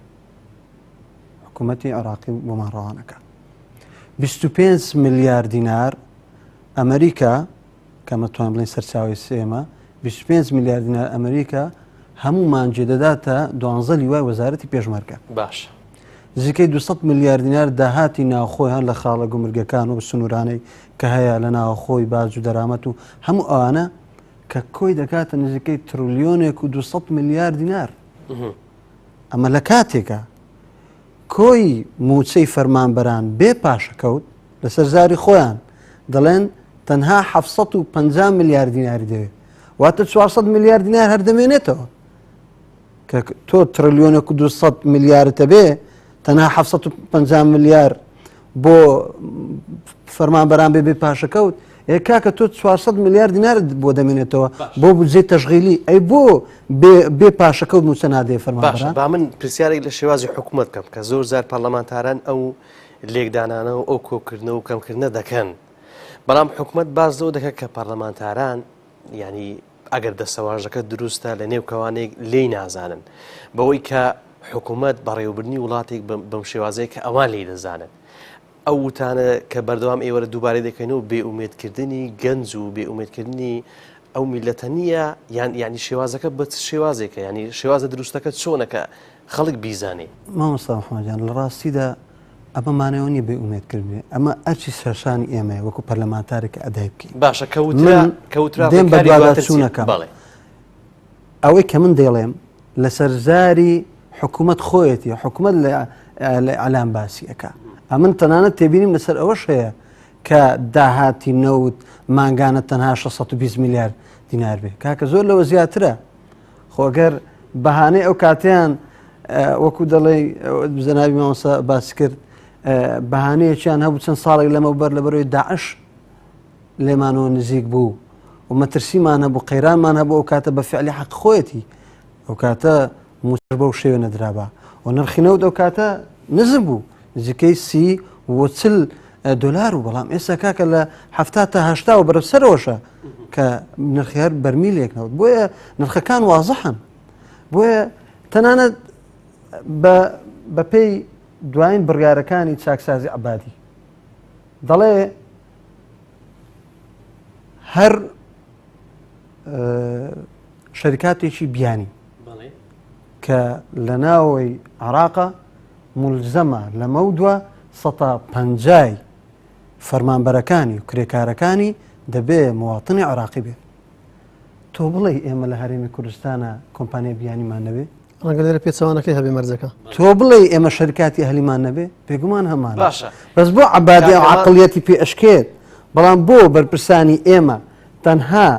حکوومەتی عێراقی بۆمان ڕەوانەکە 25 میلیارد دینار ئەمریکا کەمە توان بڵین سەرچاوی سێمە 25 میلیارد دینار ئەمریکا هەمومان جێدەداتە 12 لیوای وەزارەتی پێشمەرگە. باش نزیکەی 200 میلیارد دینار داهاتی ناوخۆی هەن لە خاڵە گومرگەکان و سنوورانەی کە هەیە لە ناوخۆی باز و دەرامەت و هەموو ئەوانە کە کۆی دەکاتە نزیکەی تریلیۆنێک و 200 میلیارد دینار. ئەمە لە کاتێکە کۆی موچەی فەرمانبەران بێ پاشەکەوت لەسەر زاری خۆیان دەڵێن تەنها 750 میلیارد دیناری دەوێت واتە 400 میلیارد دینار هەردەمێنێتەوە کە تۆ تریلیۆنێک و 200 میلیاردتە بێ تەنها 750 میلیارد بۆ فەرمانبەران بێ پاشەکەوت کاکە تۆ 400 میلیارد دینار بۆ دەمێنێتەوە بۆ بودجێ تەشغیلی ئەی بۆ بێ پاشەکەوت موچە نادێ فەرمانبەران. با من پرسیارێک لە شێوازی حکوومەت بکەم کە زۆر زار پەرلەمانتاران ئەو لێکدانانە و ئەو کۆکردنەوە و کەمکردنە دەکەن بەڵام حکوومەت باز لەوە دەکات کە پەرلەمانتاران ینی ئەگەر دەسەواژەکە دروستە لە نێو کەوانێک لێی نازانن بەوەی کە حکوومەت بەڕێوەبردننی وڵاتێک بەم شێوازەیە کە ئەوان لێی دەزانن ئەو وتانە کە بەردەوام ئێوەرە دووبارەی دەکەینەوە بێئومێدکردنی گەنج و بێئومێدکردنی ئەو میلەتە نییە ینی شێوازەکە بە شێوازێکە ینی شێوازە دروستەکە چۆنەکە خەڵک بیزانێ. مامۆستا محەممەدیان لە ڕاستیدا ئەمەمانەوە نیە بێئومێدکردنێ ئەمە ئەرچی سەرشانی ئێمە وەکو پەرلەمانتارێکە ئەدای بکەین. باشە دێم بە دواداچوونەکەم ئەوەی کە من دەڵێم لەسەر زاری حکوومەت خۆیەتی حکوومەت لە ئەلان باسیەکە ئەمن تەنانەت تێبینیم لەسەر ئەوەش هەیە کە داهاتی نەوت مانگانە تەنها 620 میلیارد دینار بێ کاکە زۆر لەوە زیاترە خۆگەر بەهانەی ئەو کاتیان وەکو دەڵێ زەناوی مامۆستا باسی کرد بەهانەیەکیان هەبوو چەند ساڵێک لەمەوبەر لە بەرەوەی داعش لێمانەوە نزیک بوو و مەترسیمان هەبوو قەیرانمان هەبوو ئەو کاتە بە فعلی حەق خۆیەتی ئەو کاتە موچەر بەو شێوە نەدرابە و نرخینەوت ئەو کاتە نزم بوو نزیکەی 30 و 40 دلار و بەڵام ئێستا کاکە لە 70 تا 80 و بەرەسەرەوەشە کە نرخی هەر بەرمیلێک نەوت بۆیە نرخەکان وازەحن بۆیە تەنانەت بە پێی دوایین بڕیارەکانی چاکسازی عەبادی دەڵێ هەر شەریکاتێکی بیانی کە لە ناوەی عێراقە مولزەمە لەمە دووە 150 فەرمانبەرەکانی و کرێکارەکانی دەبێ مواطنی عێراقی بێت تۆ بڵێ ئێمە لە هەرێمی کوردستانە کۆمپانیا بیانیمان نەبێ ڕەنگە لێرە پێچەوانەکەی هەبێ مەرجەکە تۆ بڵێ ئێمە شەریکاتی ئەهلیمان نەبێ پێگومان هەمان باشە بەس بۆ عەبادی و عەقڵیەتی پێ ئەشکێت بەڵام بۆ بەرپرسانی ئێمە تەنها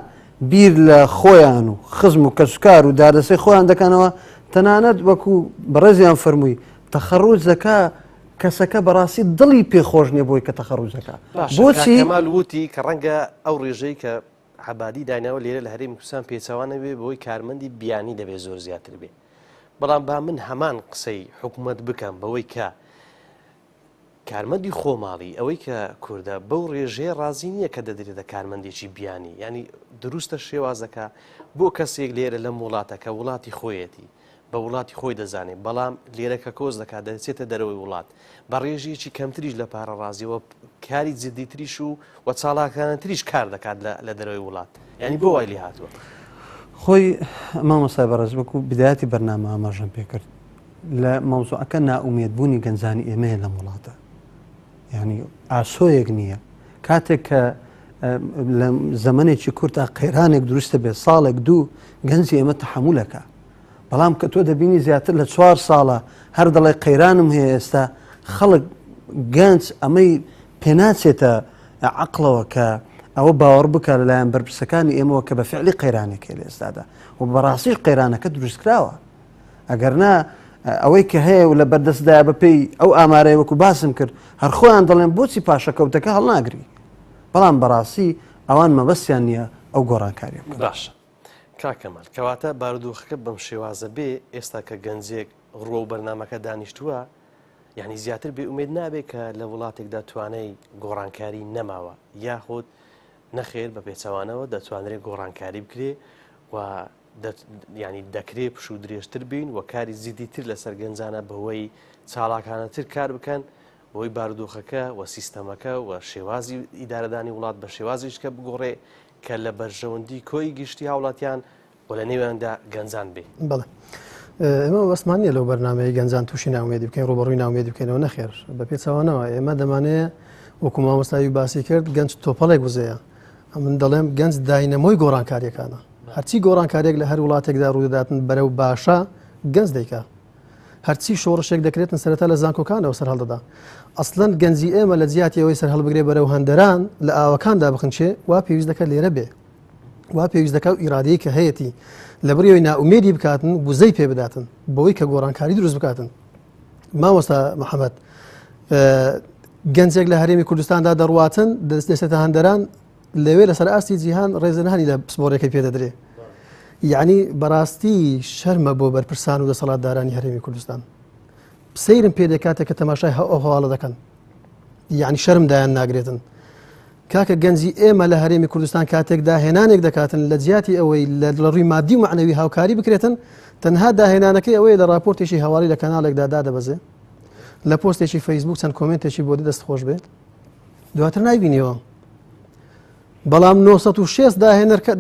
بیر لە خۆیان و خزم و کەسوکار و دادەسەی خۆیان دەکەنەوە تەنانەت وەکو بەڕێزیان فەرمووی تەخەڕوجەکە کەسەکە بەڕاستی دڵی پێخۆش نییە بۆی کە تەخەڕوجەکە بۆچی ماڵوتی کە ڕەنگە ئەو ڕێژەی کە عەبادی دایناوە لێرە لە هەرێمی کوردستان پێچەوانە بێ بۆی کارمەندی بیانی دەبێت زۆر زیاتر بێ بەڵام با من هەمان قسەی حکوومەت بکەم بەوەی کە کارمەندی خۆماڵی ئەوەی کە کووردە بەو ڕێژەیە ڕازی نییە کە دەدرێتە کارمەندێکی بیانی ینی دروستە شێوازەکە بۆ کەسێک لێرە لەم وڵاتەکە وڵاتی خۆیەتی بە بە وڵاتی خۆی دەزانێت بەڵام لێرەکە کۆز دەکات دەچێتە دەرەوەی وڵات بە ڕێژێکی کەمتریش لە پارەڕازیەوە کاری جددیتریش و چاڵاکانتریش کار دەکات لە دەرەوەی وڵات ینی بۆ وای لێ هاتووە خۆی مامۆستا بەڕێز وەکو بدایەتی بەرنامە ئاماژەم پێکرد لە مەوزوعەکە نائومێدبوونی گەنجانی ئێمەیە لەم وڵاتە ینی ئاسۆیەک نییە کاتێک کە لە زەمانێکی کورتا قەیرانێک دروستە بێت ساڵێک دوو گەنجی ئێمە تەحمولەکە بەڵام کە تۆ دەبینی زیاتر لە 4 ساڵە هەر دەڵێ قەیرانم هەیە ئێستا خەڵک گەنج ئەمەی پێناچێتە عەقڵەوە کە ئەوە باوەڕ بکە لەلایەن بەرپرسەکانی ئێمەوە کە بە فعلی قەیرانێکی لە ئێستادا و بەڕاستیش قەیرانەکە دروستکراوە ئەگەرنا ئەوەی کە هەیە و لە بەردەستدایە بەپێی ئەو ئامارەیە وەکو باسم کرد هەر خۆیان دەڵێن بۆچی پاشەکەوتەکە هەڵناگری بەڵام بەڕاستی ئەوان مەبەستیان نییە ئەو گۆڕانکاریە باشە کاکەمال کەواتە بارودۆخەکە بەم شێوازە بێ ئێستا کە گەنجێک ڕۆ و بەرنمەکە دانیشتووە یعنی زیاتر بێئومێد نابێت کە لە وڵاتێکدا توانای گۆڕانکاری نەماوە یاخود نەخێر بە پێچەوانەوە دەتوانرێت گۆڕانکاری بکرێ و ینی دەکرێت پش و درێژتر بین و کاری زیدیتر لەسەر گەنجانە بەهۆی چاڵاکانەتر کار بکەن بۆی بارودۆخەکە و سیستەمەکە و شێوازی ئیدارەدانی وڵات بە شێوازیشکە بگۆڕێ کە لە بەرژەوەندی کۆی گشتی هاوڵاتیان و لە نێواندا گەنجان بێ بەڵێ ئێمە وەسمانیە لەو بەرنامەی گەنجان تووشی ناومێدی بکەین ڕوبەڕووی ناومێدی بکەینەوە نەخێر بە پێچەوانەوە ئێمە دەمانەیە وەکو مامۆستایی باسی کرد گەنج تۆپەڵێک وزەیە من دەڵێم گەنج داینەمۆی گۆڕانکاریەکانە هەرچی گۆڕانکارێک لە هەر وڵاتێکدا ڕوودەداتن بەرەو باشە گەنج دەیکا هەرچی شۆڕشێک دەکرێتن سەرەتا لە زانکۆکانەوە سەر هەڵدەدا ئەسڵەن گەنجی ئێمە لە جیاتی ئەوەی سەر هەڵبگرێ بەرەو هەندەران لە ئاوەکاندا بخنچێ وا پێویست دەکات لێرە بێ وا پێویست دەکات و ئیرادەیە کە هەیەی لە بڕیەوەی نائومێدی بکاتن وزەی پێ بداتن بەوەی کە گۆڕانکاری دروست بکاتن مامۆستا محەممەد گەنجێک لە هەرێمی کوردستاندا دەڕواتن دەستێتە هەندەران لەوێ لەسەر ئاستی جیهان ڕێزەنهانی لە پسپۆرەکەی پێدەدرێ یعنی بەڕاستی شەرمە بۆ بەرپرسان و دەسەڵاتدارانی هەرێمی کوردستان سەیرم پێ دەکاتێک کە تەماشای ئەو هەواڵە دەکەن یعنی شەرمدایان ناگرێتن کاکە گەنجی ئێمە لە هەرێمی کوردستان کاتێک داهێنانێک دەکاتن لە جیاتی ئەوەی لە ڕووی مادی و معنەوی هاوکاری بکرێتن تەنها داهێنانەکەی ئەوەیە لە راپۆرتێکی هەواڵی لە کەناڵێکدا دادەبەزێ لە پۆستێکی فەیسبوک چەند کۆمنتێکی بۆ دەستخۆش بێت دواتر نایبینیەوە بەڵام 906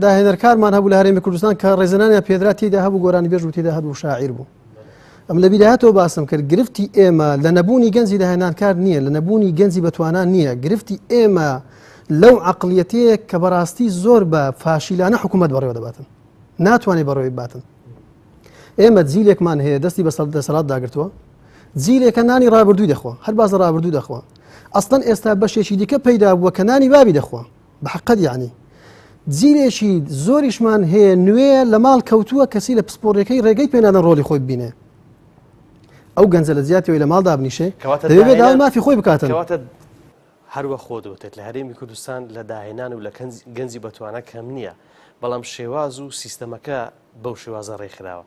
داهێنەرکارمان هەبوو لە هەرێمی کوردستان کە ڕێزەنانیان پێدرا تێدا هەبوو گۆرانی بێژ و تێدا هەبوو شاعیر بوو ئەم لە بیداهاتەوە باسم کرد گرفتی ئێمە لە نەبوونی گەنجی داهێنانکار نییە لە نەبوونی گەنجی بەتوانان نییە گرفتی ئێمە لەو عەقڵیەتەیە کە بەڕاستی زۆر بە فاشیلانە حکوومەت بەڕێوە دەباتن ناتوانێت بەڕێوەی باتن ئێمە جیلێکمان هەیە دەستی بە دەسەڵات داگرتووە جیلێکە نانی ڕابردووی دەخوا هەر بازە ڕابردوو دەخوا ئەسڵەن ئێستا بەشێکی دیکە پەیدا بووە کە نانی بابی دەخوا بەحقەت یعنی جیلێکی زۆریشمان هەیە نوێ لە ماڵ کەوتووە کەسی لە پسپۆڕەکەی ڕێگەی پێنادەن ڕۆلی خۆی ببینێ ئەو گەنجە لە زیاتیەوەی لە ماڵدا بنیشێ دەبێت داوای مافی خۆی بکاتن هەروە خۆ دەوتێت لە هەرێمی کوردستان لە داهێنان و لە گەنجی بەتوانە کەم نییە بەڵام شێواز و سیستەمەکە بەو شێوازە ڕێکخراوە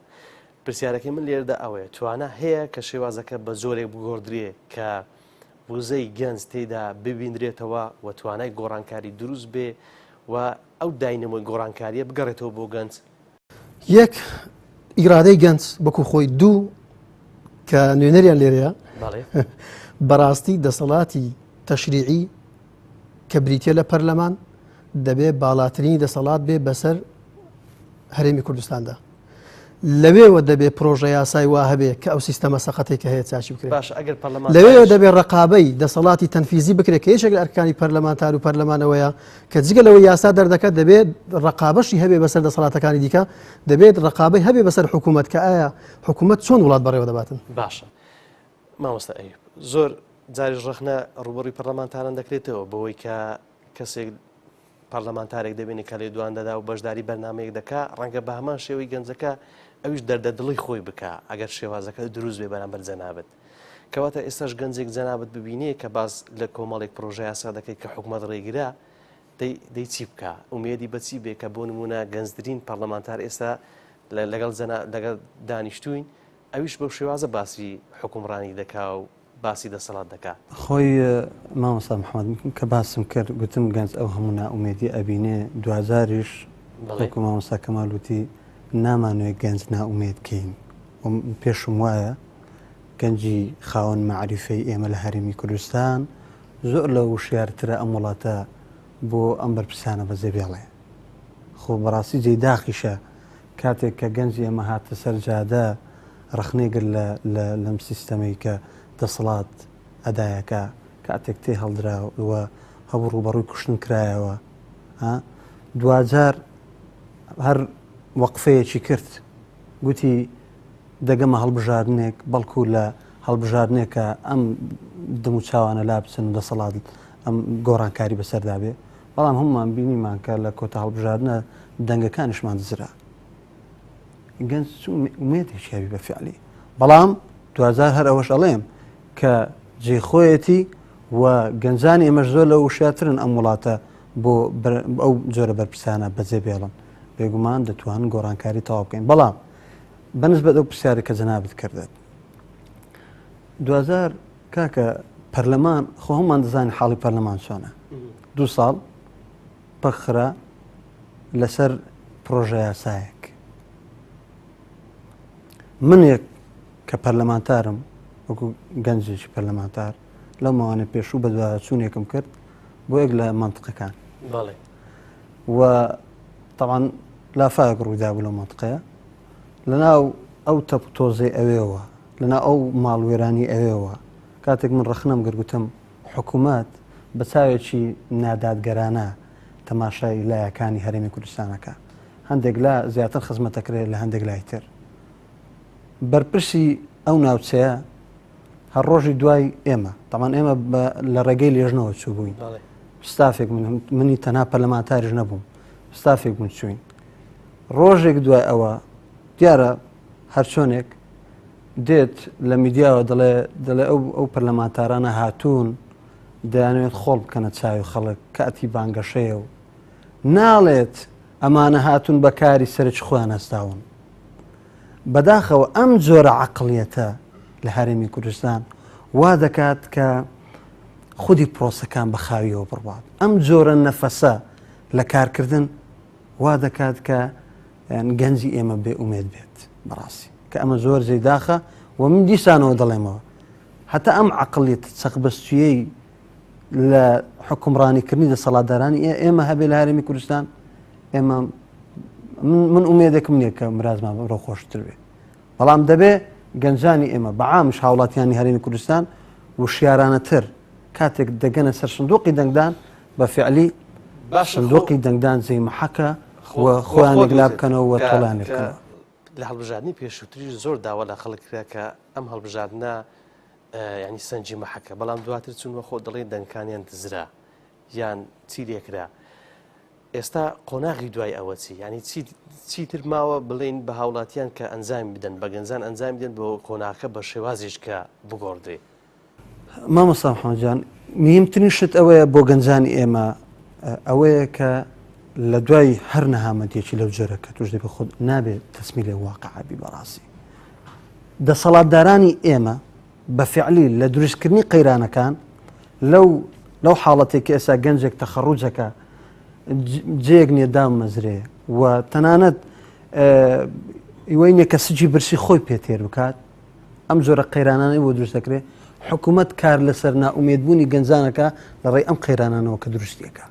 پرسیارەکەی من لێرەدا ئەوەیە توانە هەیە کە شێوازەکە بە زۆرێک بگۆڕدرێ کە وزەی گەنج تێدا ببیندرێتەوە و توانای گۆڕانکاری دروست بێ و ئەو داینەمۆی گۆڕانکاریە بگەڕێتەوە بۆ گەنج یەک ئیرادەی گەنج بەکو خۆی دوو کە نوێنەریان لێرەیە بەڕاستی دەسەڵاتی تەشریعی کە بریتە لە پەرلەمان دەبێت باڵاترینی دەسەڵات بێ بەسەر هەرێمی کوردستاندا لەوێوە دەبێت پرۆژە یاسای وا هەبێ کە ئەو سیستەمە سەقەتێک کە هەیە چاچی بکرێت لەوێوە دەبێت ڕقابەی دەسەڵاتی تەنفیزی بکرێت کە یەکێک لە ئەرکانی پەرلەمانتار و پەرلەمانەوەیە کە جگەلەوەی یاسا دەردەکات دەبێت ڕقابەشی هەبێ بەسەر دەسەڵاتەکانی دیکە دەبێت ڕقابەی هەبێ بەسەر حکوومەت کە ئایا حکوومەت چۆن وڵات بەڕێوە دەباتن باشە مامۆستا ئەیوب زۆر جاریش ڕخنە ڕوبەڕووی پەرلەمانتاران دەکرێتەوە بەوەی کە کەسێک پەرلەمانتارێک دەبێنی کە لێ دوان دەدا و بەشداری بەرنمەیەک دەکا ڕەنگە بە هەمان شێوەی گەنجەکە ئەویش دەردە دڵی خۆی بکە ئەگەر شێوازەکە دروست بێ بەرامبەر جەنابەت کەواتە ئێستاش گەنجێک جەنابەت ببینێ کە باز لە کۆمەڵێک پرۆژە یاسا دەکەیت کە حکوومەت ڕێگرا دەی چی بکە ئومێدی بەچی بێ کە بۆ نمونە گەنجترین پەرلەمانتار ئێستا لەگەڵ دانیشتوین ئەویش بەو شێوازە باسی حکومڕانی دەکا و باسی دەسەڵات دەکات خۆی مامۆستا محەممەد کە باسم کرد گوتم گەنج ئەو هەموو نائومێدی ئەبینێ دوزاریش وەکو مامۆستا کەماڵوتی نامانوێت گەنج نائومێد بکەین پێشم وایە گەنجی خاوەن معریفەی ئێمە لە هەرێمی کوردستان زۆر لە وشیارترە ئەم وڵاتە بۆ ئەم بەرپرسانە بەجێ بێڵێ خۆ بەڕاستی جێی داخیشە کاتێک کە گەنجی ئێمە هاتە سەرجادە ڕخنێگر لەم سیستەمەی کە دەسەڵات ئەدایەکە کاتێک تێ هەڵدراوە هەبوو ڕوبەڕووی کوشتن کرایەوە دوجار هەر وەقفەیەکی کرد گوتی دەگەمە هەڵبژاردنێک بەڵکو لە هەڵبژاردنێکە ئەم دم و چاوانە لا بچن دەسەڵات ئەم گۆڕانکاری بەسەردا بێ بەڵام هەمومان بینیمان کە لە کۆتا هەڵبژاردنە دەنگەکانیشمان دزرا گەنج ومێدێکی هەبی بە فعلی بەڵام دوجار هەر ئەوەش ئەڵێم کە جێخۆیەتی و گەنجانی ئێمەش زۆر لە وشاترن ئەم وڵاتە بۆ ئەو جۆرە بەرپرسانە بەجێ بێڵن بێگومان دەتوانن گۆڕانکاری تەواو بکەین بەڵام بەنسبەت ئەو پرسیارێک کە جەنابەت کردێت دوجار کاکە پەرلەمان خۆ هەمومان دەزانین حاڵی پەرلەمان چۆنە 2 ساڵ پەخرا لەسەر پرۆژە یاسایەک منێک کە پەرلەمانتارم وەکو گەنجێکی پەرلەمانتار لەو ماوانە پێشوو بەدوایە چوونێکم کرد بۆ یەک لە مەنتقەکان و طبعا لافایەک ڕوویدا بوو لە مەنتقەیە لەناو ئەو تەپ تۆزەی ئەوێەوە لەناو ئەو ماڵوێرانی ئەوێەوە کاتێک من ڕخنەم گرگوتم حکوومەت بە چاوێکی نادادگەرانە تەماشای لایەکانی هەرێمی کوردستانەکە هەندێک لا زیاتر خزمەتەکرێت لە هەندێک لای تر بەرپرسی ئەو ناوچەیە هەر ڕۆژی دوای ئێمە تەمان ئێمە لە ڕێگەی لێژنەوە چوو بووین ستافێک منی تەنها پەرلەمانتاریش نەبووم ستافێک بوون چوین ڕۆژێک دوای ئەوە دیارە هەر چۆنێک دێت لە میدیاوە دەڵێ ئەو پەرلەمانتارانە هاتوون دەیانوێت خۆڵ بکەنە چاوی خەڵک کاتی بانگەشەیە و ناڵێت ئەمانە هاتوون بەکاری سەرچ خۆیان هەستاون بەداخەوە ئەم جۆرە عەقڵیەتە لە هەرێمی کوردستان وا دەکات کە خودی پرۆسەکان بەخاویەوە بڕوات ئەم جۆرە نەفەسە لە کارکردن وا دەکات کە گەنجی ئێمە بێ ئومێد بێت بەڕاستی کە ئەمە زۆر جێداخە و من دیسانەوە دەڵێمەوە هەتا ئەم عەقڵیەت چەقبەستویەی لە حکومڕانیکردنی دەسەڵاتدارانی ئێمە هەبێ لە هەرێمی کوردستان ئێمە من ئومێدێکم نییە کە مرازمان بەڕۆ خۆشتر بێ بەڵام دەبێ گەنجانی ئێمە بەعامش هاوڵاتیانی هەرێمی کوردستان وشیارانەتر کاتێک دەگەنە سەر سندوقی دەنگدان بە فعلی سندوقی دەنگدان جێی مەحەکە خۆیان لەگلا بکەنەوە تۆڵیان لێ بکەنەوە لە هەڵبژاردننی پێشووتریش زۆر داوا لە خەڵک کرا کە ئەم هەڵبژاردنە ینی سەنجی مەحەکە بەڵام دواتر چونوە خۆ دەڵێ دەنگکانیان دزرا یان چی لێکرا ئێستا قۆناغی دوای ئەوە چی ینی چیتر ماوە بڵێن بە هاوڵاتیان کە ئەنجام بدەن بە گەنجان ئەنجام بدەن بۆ کۆناغەکە بە شێوازیش کە بگۆڕدێ مامۆستا محەممەدجان مهمترین شت ئەوەیە بۆ گەنجانی ئێمە ئەوەیە کە لە دوای هەر نەهامەتێکی لەو جۆرە کە توش دەبێ خۆت نابێت تەسمی لێ واقعبی بەڕاستی دەسەڵاتدارانی ئێمە بە فعلی لە دروستکردنی قەیرانەکان لەو حاڵەتێکی ئێستا گەنجێک تەخەڕوجەکە جێک نیە دام مەزرێ و تەنانەت ئیوەینێ کە سجی برسی خۆی پێتێر بکات ئەم جۆرە قەیرانانەی بۆ دروست دەکرێت حکوومەت کار لەسەر ناومێدبوونی گەنجانەکە لە ڕێی ئەم قەیرانانەوە کە دروستیەکە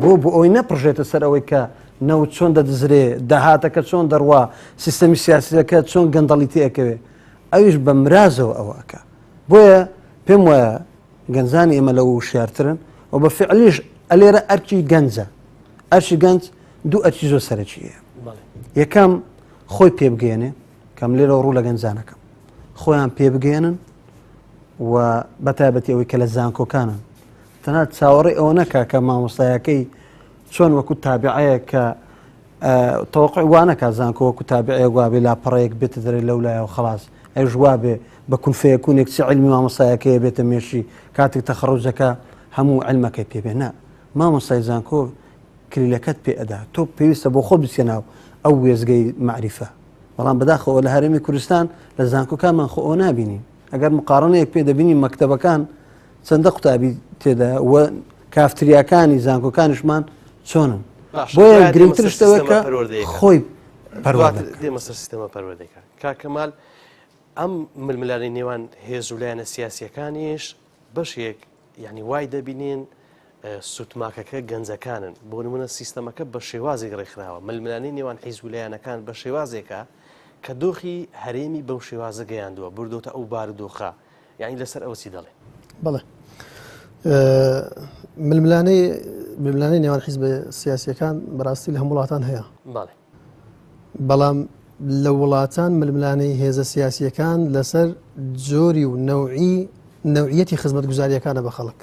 بۆ ئەوی نەپڕژێتە سەر ئەوەی کە نەوت چۆن دەدزرێ داهاتەکە چۆن دەڕوا سیستەمی سیاسیەکە چۆن گەندەڵی تێەکەوێ ئەویش بە مرازەوە ئەوەکە بۆیە پێم وایە گەنجانی ئێمە لەوە وشیارترن و بە فعلیش ئەلێرە ئەرکی گەنجە ئەرکی گەنج دوو ئەرکی زۆر سەرەکیەیە یەکەم خۆی پێبگەێنێ کەم لێرە ڕوو لە گەنجانەکەم خۆیان پێبگەێنن و بەتایبەتی ئەوەی کە لە زانکۆکانن تەنانەت چاوەڕێ ئەوە نەکا کە مامۆستایەکەی چۆن وەکو تابعەیە کە تەوەقع وانەکە زانکۆ وەکو تابعەیە گوابێ لاپەڕەیەک بێتە دەرێ لەو لایەوە خلاص ئەوش وابێ بە کونفەیەکوونێک چی عیلمی مامۆستایەکەیە بێتە مێشی کاتێک تەخەڕوجەکە هەموو عیلمەکەی پێبێ نا مامۆستای زانکۆ کلیلەکەت پێ ئەدا تۆ پێویستە بۆ خۆ بچێناو ئەو وێزگەی معریفە بەڵام بەداخەوە لە هەرێمی کوردستان لە زانکۆکانمان خۆ ئەوە نابینین ئەگەر مقارنەیەک پێ دەبینی مەکتەبەکان چەندە قوتابی تێدا و کافتریاکانی زانکۆکانیشمان چۆنن بۆیە گرنگتر شتەوە کە خۆی دێمە سەر سیستەمە پەروەردەکە کاکەمال ئەم ململانی نێوان هێز و لایەنە سیاسیەکانیش بەشێک یعنی وای دەبینێن سوتماکەکە گەنجەکانن بۆ نمونە سیستەمەکە بە شێوازێک ڕێکخراوە ململانی نێوان حیز و لایەنەکان بە شێوازێکە کە دۆخی هەرێمی بەو شێوازە گەیاندووە بردۆتە ئەو بارودۆخە یعنی لەسەر ئەو چی دەڵێ بەڵێ ململانەی نێوان حیزب سیاسیەکان بەڕاستی لە هەموو وڵاتان هەیە بەڵام لە وڵاتان ململانەی هێزە سیاسیەکان لەسەر جۆری و نەوعیەتی خزمەتگوزاریەکانە بە خەڵک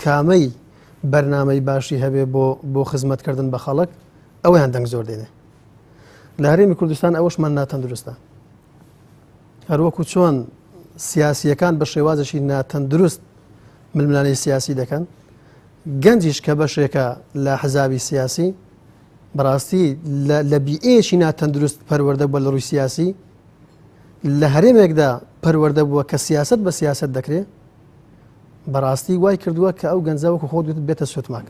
کامەی بەرنامەی باشی هەبێ بۆ خزمەتکردن بە خەڵک ئەوەیان دەنگ زۆر دێنێ لە هەرێمی کوردستان ئەوەشمان ناتەندروستە هەروەکو چۆن سیاسیەکان بە شێوازەشی ناتەندروست ململانەی سیاسی دەکەن گەنجیش کە بەشێکە لە حزابی سیاسی بەڕاستی لە بیئەیەکی ناتەندروست پەروەردە بووە لە ڕووی سیاسی لە هەرێمێکدا پەروەردە بووە کە سیاست بە سیاست دەکرێت بەڕاستی وای کردووە کە ئەو گەنجەوەکو خۆ بێتە سوتماک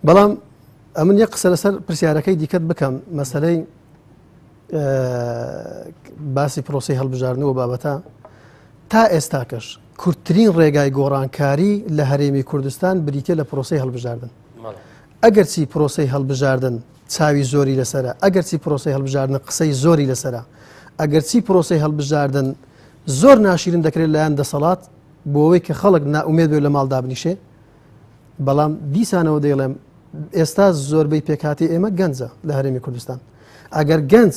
بەڵام ئەمن یەک قسە لەسەر پرسیارەکەی دیکەت بکەم مەسەلەی باسی پرۆسی هەڵبژاردنەوە بابەتە تا ئێستاکەش کورتترین ڕێگای گۆڕانکاری لە هەرێمی کوردستان بریتە لە پرۆسی هەڵبژاردن ئەگەرچی پرۆسی هەڵبژاردن چاوی زۆری لەسرە ئەگەرچی پرۆسی هەڵبژاردن قسەی زۆری لەسرە ئەگەرچی پرۆسی هەڵبژاردن زۆر ناشرین دەکرێت لایەن دەسەڵات بۆ ئەوەی کە خەڵک نائومێد بێت لە ماڵ دابنیشێ بەڵام دیسانەوە دەیڵێم ئێستا زۆربەی پێکاتی ئێمە گەنجە لە هەرێمی کوردستان ئەگەر گەنج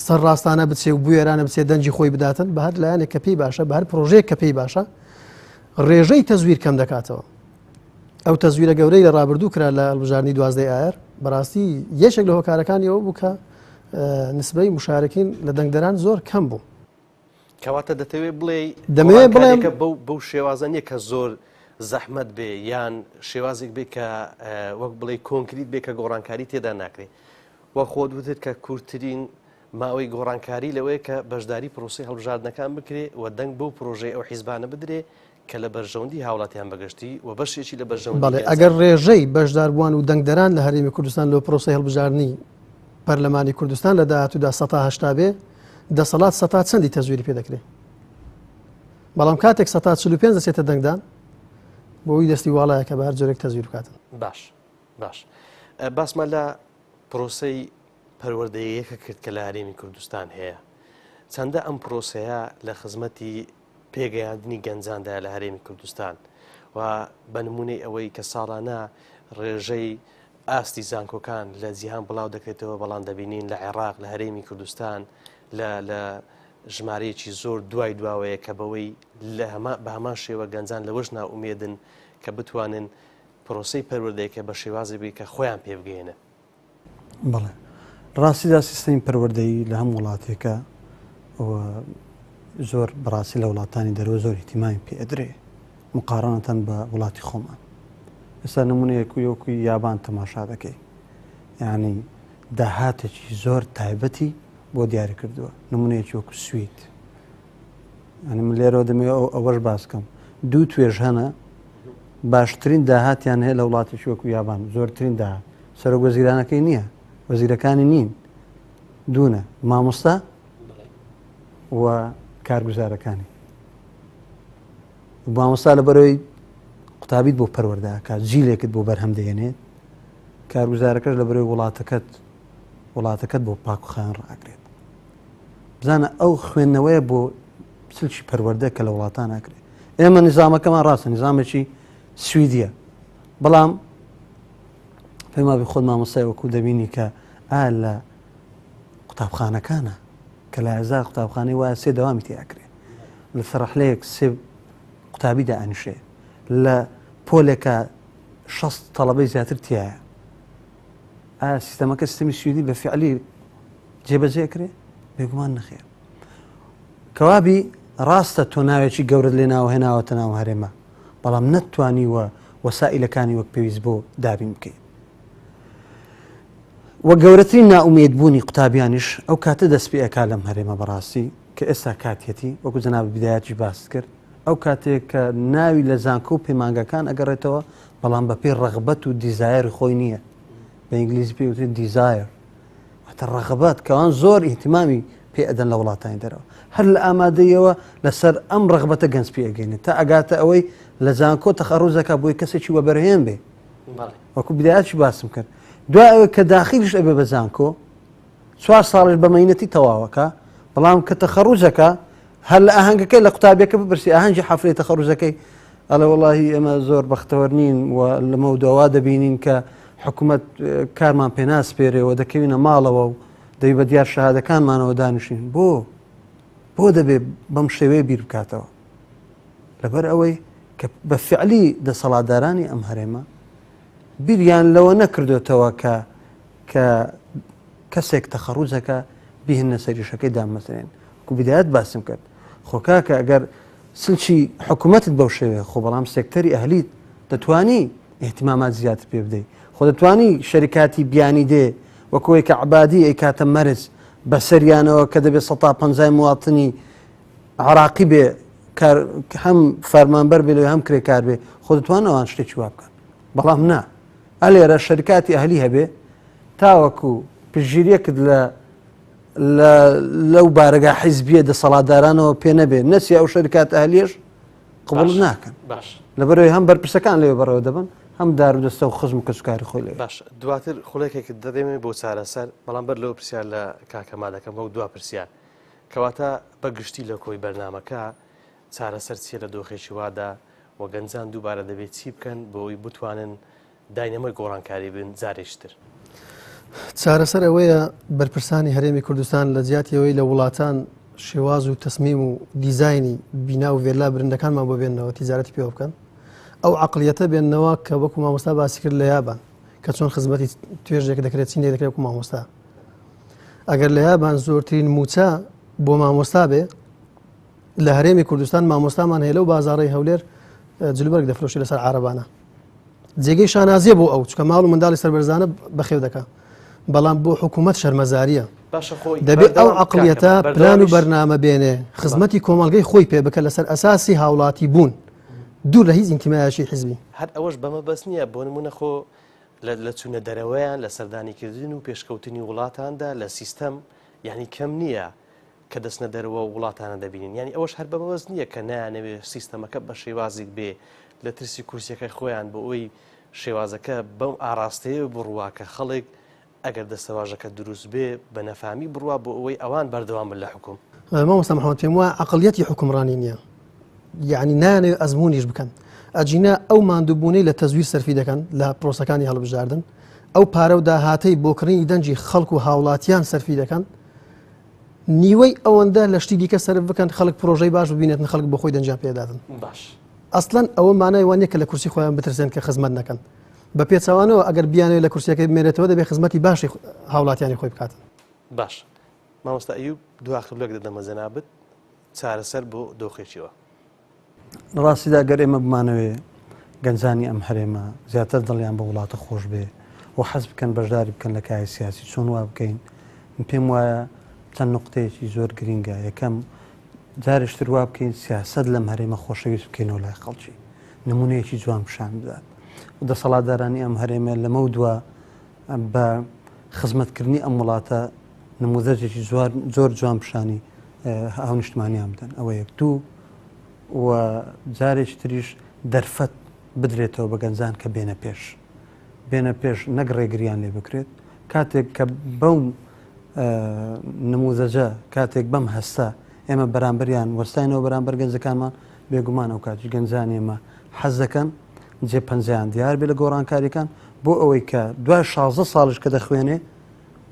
سەرڕاستانە بچێ و بوێرانە بچێ دەنجی خۆی بداتن بە هەر لایەنێک کە پێی باشە بە هەر پرۆژەیەک کە پێی باشە ڕێژەی تەزویر کەم دەکاتەوە ئەو تەزویرە گەورەی لە ڕابردوو کرا لە هەڵبژاردننی 12 ئایر بەڕاستی یەکێک لە هۆکارەکانی ئەوە بوو کە نسبەی مشارەکین لە دەنگدەران زۆر کەم بوو کەواتە دەتەوێت بڵێ بەو شێوازە نیە کە زۆر زەحمەت بێ یان شێوازێک بێ کە وەک بڵێ کۆنکریت بێ کە گۆڕانکاری تێدا ناکرێت وە خۆت وتت کە کورتترین ماوەی گۆڕانکاری لەوەیە کە بەشداری پرۆسی هەڵبژاردنەکان بکرێ و دەنگ بەو پرۆژەی ئەو حیزبانە بدرێ کە لە بەرژەوندی هاوڵاتیان بەگشتی و بەشێکی لە بەرژەوندی بەڵێ ئەگەر ڕێژەی بەشداربووان و دەنگدەران لە هەرێمی کوردستان لەوە پرۆسی هەڵبژاردننی پەرلەمانی کوردستان لە داهاتوودا 180 بێ دەسەڵات 100 چەندی تەزویری پێ دەکرێت بەڵام کاتێک 145 دەچێتە دەنگدان بۆی دەستی واڵایە کە بە هەر جۆرێک تەزویر بکاتن باش باسمان لە پرۆسەی پەروەردەیەکە کرد کە لە هەرێمی کوردستان هەیە چەندە ئەم پرۆسەیە لە خزمەتی پێگەیاندنی گەنجاندا لە هەرێمی کوردستان و بە نمونەی ئەوەی کە ساڵانە ڕێژەی ئاستی زانکۆکان لە جیهان بڵاو دەکرێتەوە بەڵام دەبینین لە عێراق لە هەرێمی کوردستان لە ژمارەیەکی زۆر دوای دواوەیە کە بەوەی بە هەمان شێوە گەنجان لەوەش ناومێدن کە بتوانن پرۆسەی پەروەردەیەکە بە شێوازی بێ کە خۆیان پێ بگەێنە بەڵێ ڕاستیدا سیستەمی پەروەردەیی لە هەموو وڵاتێکە زۆر بەڕاستی لە وڵاتانی دەرەوە زۆر احتیمامی پێ ئەدرێ مقارنەتەن بە وڵاتی خۆمان ئێستا نمونەیەک وەکوی یابان تەماشا دەکەی یعنی داهاتێکی زۆر تایبەتی بۆ دیاری کردووە نمونەیەکی وەکو سوید ئەنی من لێرەوە دەمەوێت ئەوەش باس بکەم دوو توێژ هەنە باشترین داهاتیان هەیە لە وڵاتێکی وەکو یابان زۆرترین داهات سەرۆک وەزیرانەکەی نییە وەزیرەکانی نین دوونە مامۆستا و کارگوزارەکانی مامۆستا لە بەرەوەی قوتابیت بۆ پەروەردەکە جیلێکت بۆ بەرهەم دەێنێت کارگوزارەکەش لە بەرەوەی وڵاتەکەت بۆ پاک و خایەن ڕاگرێت بزانە ئەو خوێندنەوەیە بۆ سلکی پەروەردە کە لە وڵاتان ناکرێت ئێمە نظامەکەمان ڕاستە نظامێکی سویدیە بەڵام پێما بێ خۆت مامۆستای وەکو دەبینی کە لە قوتابخانەکانە کە لە هەزار قوتابخانەی وایە سێ دەوامی تێاکرێت لە فەرەحلەیەک سێ قوتابی دائەنیشێ لە پۆلێکە 60 تەڵەبەی زیاتر تایە سیستەمەکە سیستەمی سویدی بە فعلی جێبەجێ کرێ بێگومان نەخێر کەوابی ڕاستە تۆ ناوێکی گەورت لێ ناو هێناوەتە ناو هەرێمە بەڵام نەتوانیوە وەسائلەکانی وەک پێویست بۆ دابین بکەیت وە گەورەترین ناومێدبوونی قوتابیانیش ئەو کاتە دەست پێ ئەکا لەم هەرێمە بەڕاستی کە ئێستا کاتێتی وەکو جەناب بیدایەتی باس کرد ئەو کاتێک کە ناوی لە زانکۆ و پەیمانگەکان ئەگەڕێتەوە بەڵام بەپێی ڕەغبەت و دیزایر خۆی نییە بە ئینگلیزی پێوتێت دیزایر هەتا ڕەغەبات کەوان زۆر ئیهتیمامی پێ ئەدەن لە وڵاتانی دەرەوە هەر لە ئامادەیەوە لەسەر ئەم ڕەغبەتە گەنج پێ ئەگەینێت تا ئەگاتە ئەوەی لە زانکۆ تەخەڕوزەکە بۆی کەسێکی وەبەرهێن بێ وەکو بدایەتی باسم کرد دوای ئەوەی کە داخیلش ئەبێ بە زانکۆ 4 ساڵش بە مەینەتی تەواوەکە بەڵام کە تەخەڕوزەکە هەر لە ئاهەنگەکەی لە قوتابیەکە بپرسی ئاهەنگی حەفرەی تەخەڕوزەکەی ئەڵێ وەڵاهی ئێمە زۆر بەختەوەر نین و لەمە دەوا دەبینین کە حکوومەت کارمان پێناسپێرێەوە دەکەوینە ماڵەوە و دەی بە دیار شەهادەکانمانەوە دانیشین بۆ دەبێت بەم شێوەیە بیر بکاتەوە لەبەر ئەوەی کە بە فعلی دەسەڵاتدارانی ئەم هەرێمە بیریان لەوە نەکردوێتەوە کە کەسێک تەخەڕوزەکە بیهێنە سەریشەکەی دامەزرێن و بدایەت باسم کرد خۆ کاکە ئەگەر سلچی حکوومەتت بەو شێوێ خۆ بەڵام سێکتەری ئەهلیت دەتوانی احتیمامات زیاتر پێ بدەیت خۆ دەتوانی شەریکاتی بیانی دێ وەکۆی کە عبادی ئەی کاتە مەرز بەسەریانەوە کە دەبێت 150 مواطنی عراقی بێ هەم فەرمانبەر بێ لێ هەم کرێکار بێ خۆ دەتوان ئەوان شتێکی وا بکەن بەڵام نا ئەلێرە شەریکاتی ئەهلی هەبێ تاوەکو پشگیریەکت لەو بارەگا حیزبیە دەسەڵاتدارانەوە پێ نەبێ نەسی ئەو شەریکات ئەهلیش قبول ناکەن لەبەرەوەی هەم بەرپرسەکان لێوە بەڕەوە دەبن هەم دار و دەستە و خزم و کەسوکاری خۆی لێ باش دواتر خولێکێکت دەدەمێ بۆ چارەسەر بەڵام بەر لەوە پرسیار لە کاکەما دەکەم وەک دوا پرسیار کەواتە بەگشتی لە کۆی بەرنامەکە چارەسەر چیە لە دۆخێکی وادا و گەنجان دووبارە دەبێت چی بکەن بۆی بتوانن داینەمەی گۆڕانکاری بن جارێشتر چارەسەر ئەوەیە بەرپرسانی هەرێمی کوردستان لە جیاتیەوەی لە وڵاتان شێواز و تەسمیم و دیزایانی بینا و وێلا برندەکانمان بۆ بێنەوە تیجارەتی پێوە بکەن ئەو عقلیەتە بێنەوە کە وەکو مامۆستا باسی کرد لە یابان کە چۆن خزمەتی توێژێک دەکرێت چینێک دەکرێت وەکو مامۆستا ئەگەر لە یابان زۆرترین موچە بۆ مامۆستا بێ لە هەرێمی کوردستان مامۆستامان هەیە لەو بازاڕی هەولێر جلوبەرگ دەفرۆشی لەسەر عارەبانە جێگەی شانازیە بۆ ئەو چکە ماڵ و منداڵی سەربەرزانە بەخێو دەکات بەڵام بۆ حکوومەت شەرمەزاریە دەبێت ئەو عقلیەتە پلان و بەرنامە بێنێ خزمەتی کۆمەڵگەی خۆی پێ بکە لەسەر ئەساسی هاوڵاتی بوون دوور لە هیچ ئینتیمایەکی حیزبی هەر ئەوەش بەمە بەس نییە بۆ نمونە خۆ لە چوونە دەرەوەیان لە سەردانیکردن و پێشکەوتنی وڵاتاندا لە سیستەم یعنی کەم نییە کە دەستنە دەرەوە وڵاتانە دەبینین ینی ئەوەش هەر بەمە بەس نییە کە نایانەوێت سیستەمەکە بە شێوازێک بێ لە ترسی کورسیەکەی خۆیان بۆ ئەوی شێوازەکە بەم ئاراستەیە بڕواکە خەڵک ئەگەر دەستەواژەکە دروست بێ بە نەفامی بڕوا بۆ ئەوەی ئەوان بەردەوام بن لە حکوم مامۆستا محەممەد پێم وایە عقلیەتی حکومڕانی نییە یعنی نانەوێت ئەزمونیش بکەن ئەجینە ئەو ماندووبوونەی لە تەزویر سەرفی دەکەن لە پرۆسەکانی هەڵبژاردن ئەو پارە و داهاتەی بۆکردنی دەنجی خەڵک و هاوڵاتیان سەرفی دەکەن نیوەی ئەوەندە لە شتی دیکە سەرف بکەن خەڵک پرۆژەی باش ببینێتن خەڵک بۆ خۆی دەنجیان پێدادن باش ئەسڵەن ئەوە مانای وانە کە لە کورسی خۆیان بترسێن کە خزمەت نەکەن بە پێچەوانەوە ئەگەر بیانەوە لە کورسیەکەی بمێنێتەوە دەبێت خزمەتی باشی هاوڵاتیانی خۆی بکاتن باش مامۆستا ئەیوب دواخبلێک دەدەمە جەنابەت چارەسەر بۆ دۆخێکیەوە ڕاستیدا گەر ئێمە بمانەوێ گەنجانی ئەم هەرێمە زیاتر دڵیان بە وڵاتە خۆش بێ و حەز بکەن بەشداری بکەن لە کای سیاسی چۆن وا بکەین پێم وایە چەند نقطەیەکی زۆر گرینگە یەکەم جارشتر وا بکەین سیاست لەم هەرێمە خۆشەویست بکەینەوە لای خەڵکی نمونەیەکی جوان پیشان بدات و دەسەڵاتدارانی ئەم هەرێمە لەمە دووە بە خزمەتکردنی ئەم وڵاتە نموذەجێکی زۆر جوان پیشانی هاونیشتمانیان بدەن ئەوە یەک دوو و جارێکی تریش دەرفەت بدرێتەوە بە گەنجان کە بێنە پێش نەک ڕێگریان لێ بکرێت کاتێک کە بەو نموذەجە کاتێک بەم هەستا ئێمە بەرامبەریان وەستاینەوە بەرامبەر گەنجەکانمان بێگومان ئەو کاتی گەنجانی ئێمە حەز دەکەن جێپەنجیان دیار بێ لە گۆڕانکاریەکان بۆ ئەوەی کە دوای 16 ساڵش کە دەخوێنێ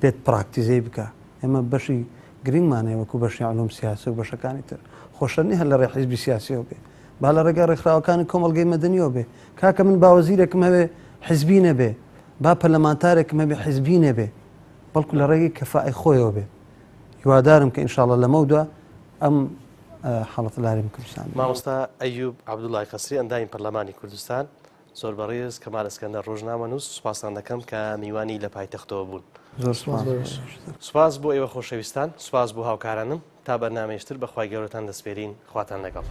بێت پراکتیزەی بکە ئێمە بەشی گرنگمانەیە وەکو بەشی علوم سیاسی و بەشەکانی تر خۆشەرنی هەر لە ڕێ حیزبی سیاسیەوە بێ با لە ڕێگا ڕێکخراوەکانی کۆمەڵگەی مەدەنیەوە بێ کاکە من باوەزیرێکم هەبێ حیزبی نەبێ با پەرلەمانتارێکم هەبێ حیزبی نەبێ بەڵکو لە ڕێگەی کەفائی خۆیەوە بێ هیوادارم کە ئینشاڵڵا لەمە دووە ئەم حاڵەتە لارێم کوردستان مامۆستا ئەیوب عەبدوڵڵای قەسری ئەندامی پەرلەمانی کوردستان زۆر بەڕێز کەمال ئەسکەندەر ڕۆژنامە نووس سوپاسان دەکەم کە میوانی لە پایتەختەوە بوون سوپاس بۆ ئێوە خۆشەویستان سوپاس بۆ هاوکارانم تا بەرنامەیەشتر بەخوای گەورەتان دەسپێرین خواتان لەگەڵ